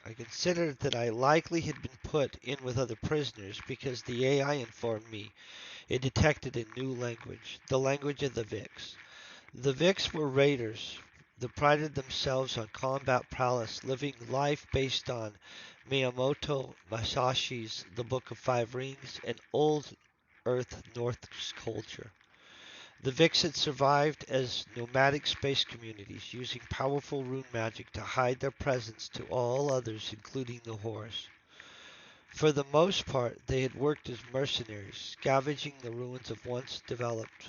I considered that I likely had been put in with other prisoners because the AI informed me it detected a new language, the language of the Vix. The Vix were raiders that prided themselves on combat prowess, living life based on Miyamoto Musashi's The Book of Five Rings and Old Earth Norse culture. The Vix had survived as nomadic space communities, using powerful rune magic to hide their presence to all others, including the Horus. For the most part, they had worked as mercenaries, scavenging the ruins of once developed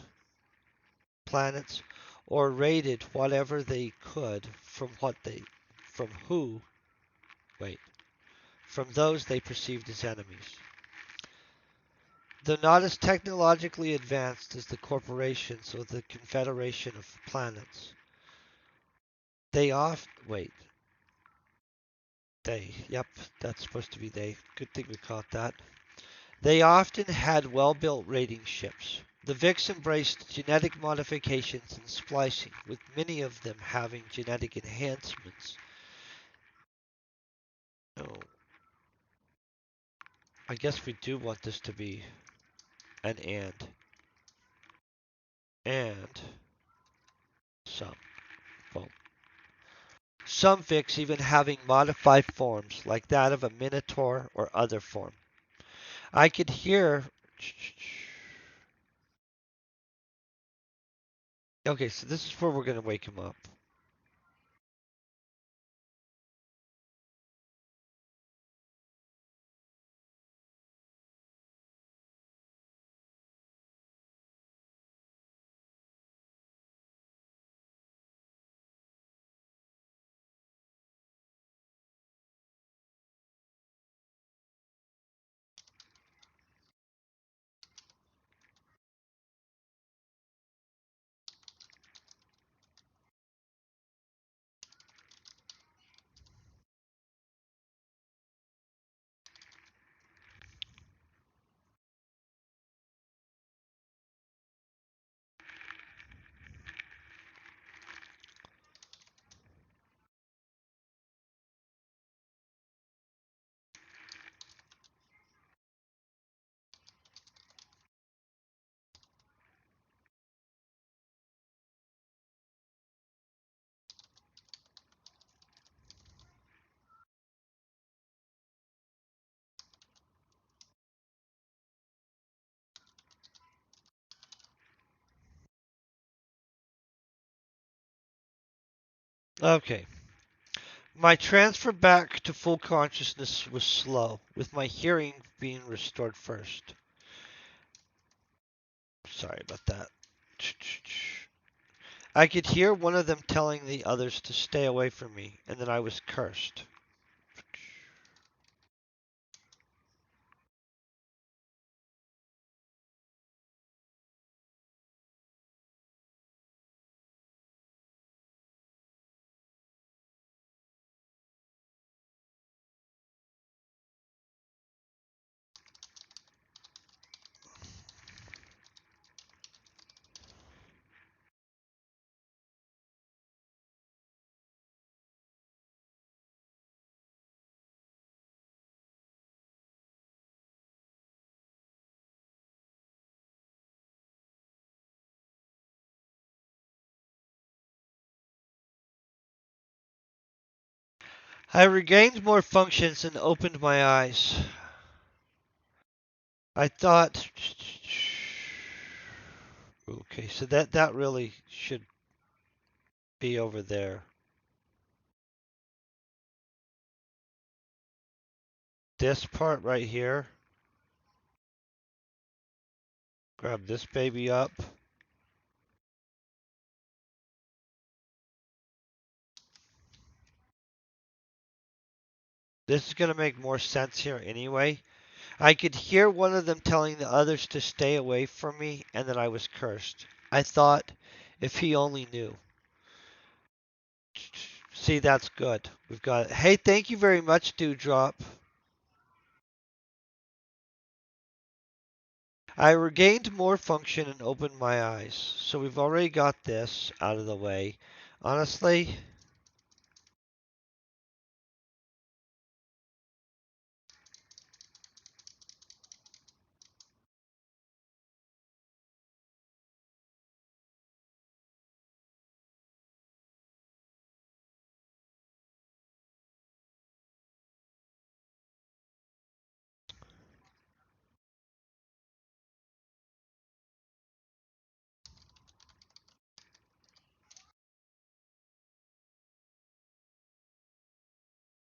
planets, or raided whatever they could from who, wait, from those they perceived as enemies. Though not as technologically advanced as the corporations or the Confederation of Planets, they often, wait, yep, that's supposed to be they. Good thing we caught that. They often had well-built raiding ships. The Vix embraced genetic modifications and splicing, with many of them having genetic enhancements. Oh, I guess we do want this to be an and. And some. Well, some Vix even having modified forms, like that of a minotaur or other form. I could hear. Okay, so this is where we're going to wake him up. Okay. My transfer back to full consciousness was slow, with my hearing being restored first. Sorry about that. I could hear one of them telling the others to stay away from me, and that I was cursed. I regained more functions and opened my eyes. I thought. Okay, so that really should be over there. This part right here. Grab this baby up. This is going to make more sense here anyway. I could hear one of them telling the others to stay away from me and that I was cursed. I thought, if he only knew. See, that's good. We've got it. Hey, thank you very much, Dewdrop. I regained more function and opened my eyes. So we've already got this out of the way. Honestly,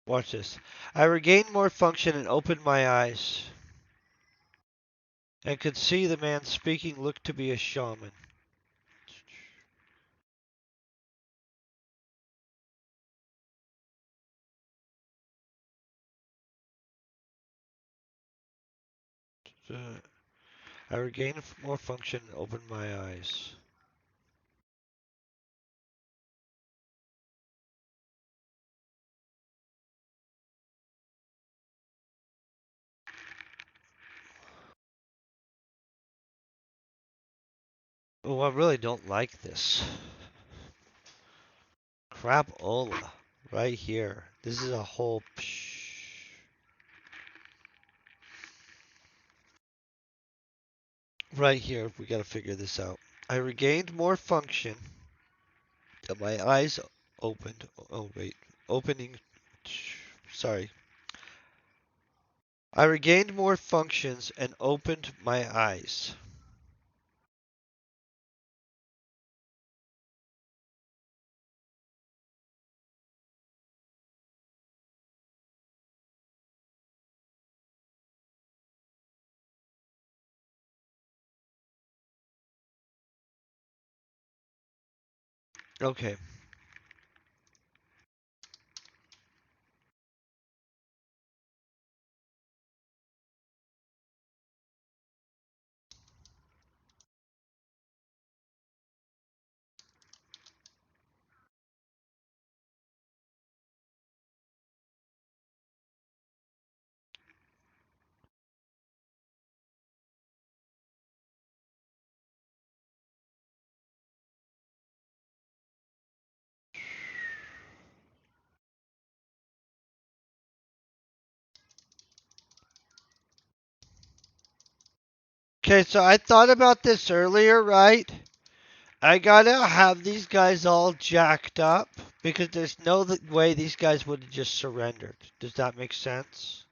Watch this. I regained more function and opened my eyes and could see the man speaking looked to be a shaman. I regained more function and opened my eyes. Oh, I really don't like this. Crapola. Right here. This is a whole right here. We gotta figure this out. I regained more function. And my eyes opened. Oh, wait. Opening. Sorry. I regained more functions and opened my eyes. Okay. Okay, so I thought about this earlier, right? I gotta have these guys all jacked up because there's no way these guys would have just surrendered. Does that make sense?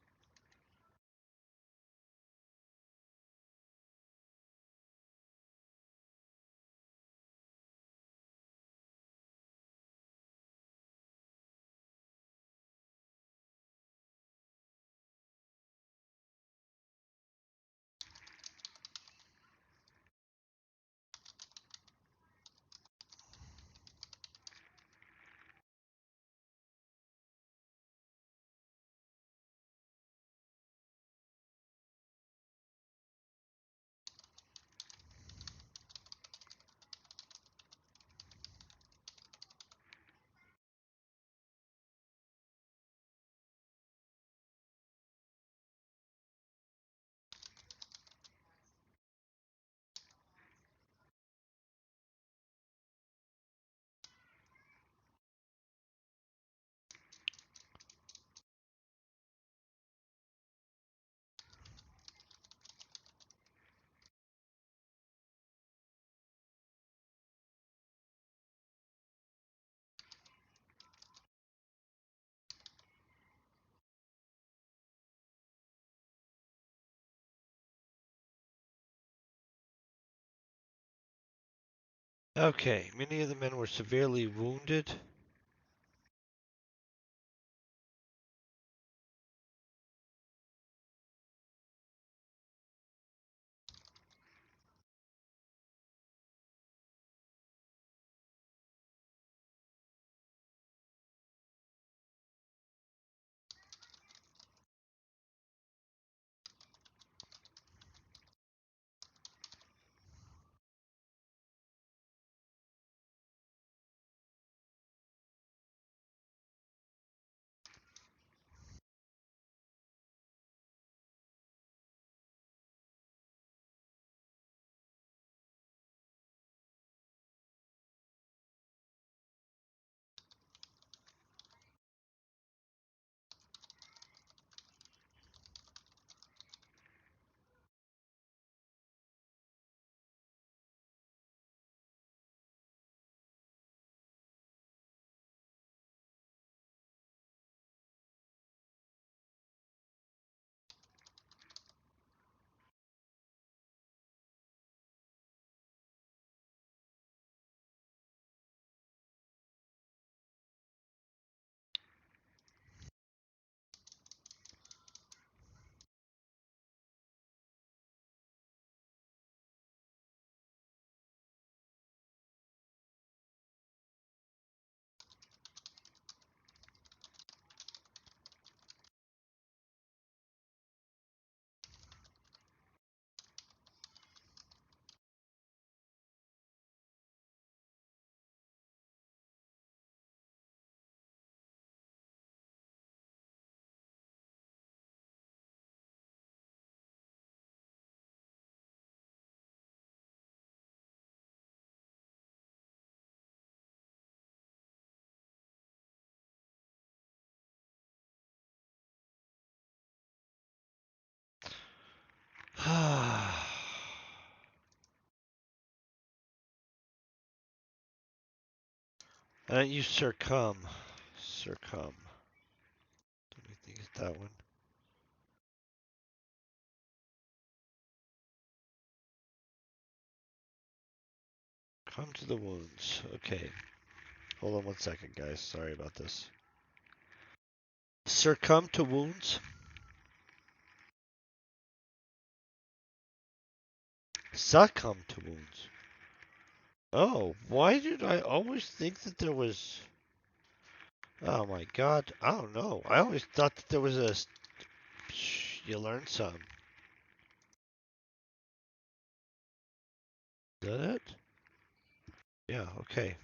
Okay, many of the men were severely wounded. I don't use circum. Circum. Let me think it's that one. Come to the wounds. Okay. Hold on one second, guys. Sorry about this. Succumb to wounds. Succumb to wounds. Oh, why did I always think that there was... Oh my god, I don't know. I always thought that there was a... You learned some. Did it? Yeah, okay.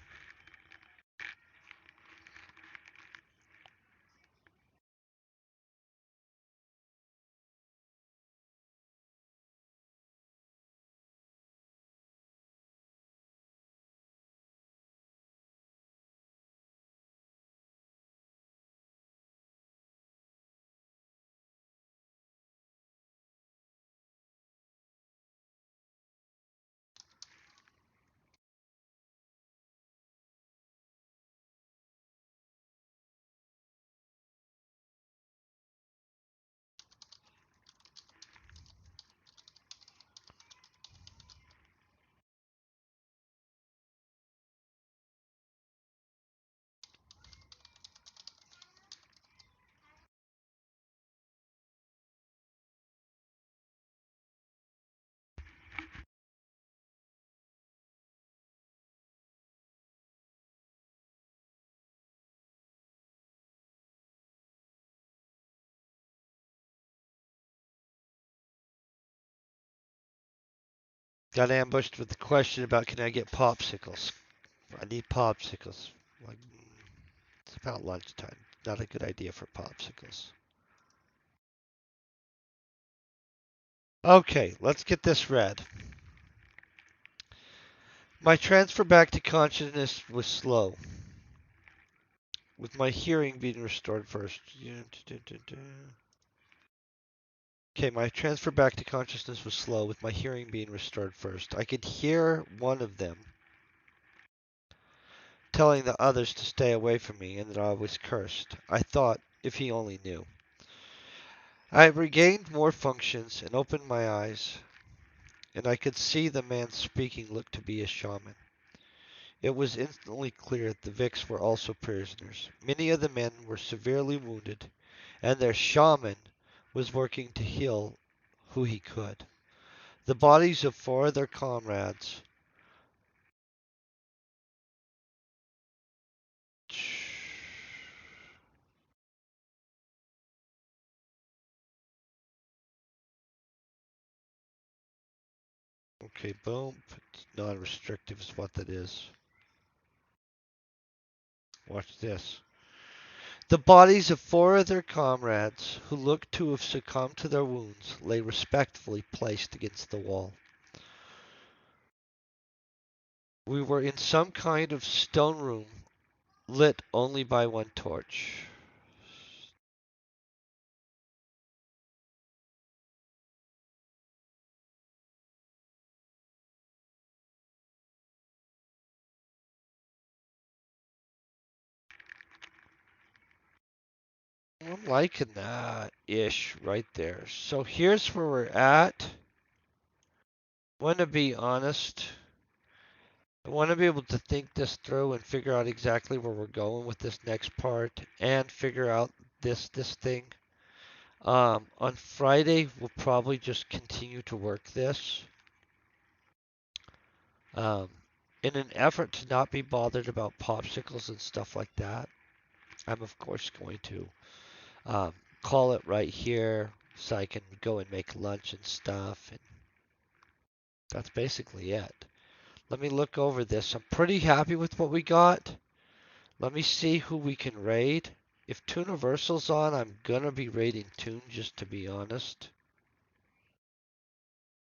Got ambushed with the question about can I get popsicles? I need popsicles. Like, it's about lunchtime. Not a good idea for popsicles. Okay, let's get this read. My transfer back to consciousness was slow, with my hearing being restored first. Okay, my transfer back to consciousness was slow, with my hearing being restored first. I could hear one of them telling the others to stay away from me and that I was cursed. I thought, if he only knew. I regained more functions and opened my eyes, and I could see the man speaking looked to be a shaman. It was instantly clear that the Vicks were also prisoners. Many of the men were severely wounded, and their shaman was working to heal who he could. The bodies of four of their comrades. Okay, boom. Non-restrictive is what that is. Watch this. The bodies of four of their comrades, who looked to have succumbed to their wounds, lay respectfully placed against the wall. We were in some kind of stone room, lit only by one torch. I'm liking that ish right there. So here's where we're at. Want to be honest. I want to be able to think this through and figure out exactly where we're going with this next part and figure out this thing. On Friday, we'll probably just continue to work this. Um, in an effort to not be bothered about popsicles and stuff like that, I'm of course going to um, call it right here so I can go and make lunch and stuff. And that's basically it. Let me look over this. I'm pretty happy with what we got. Let me see who we can raid. If Tooniversal's on, I'm gonna be raiding Toon, just to be honest.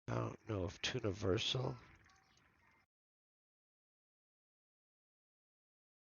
I don't know if Tooniversal.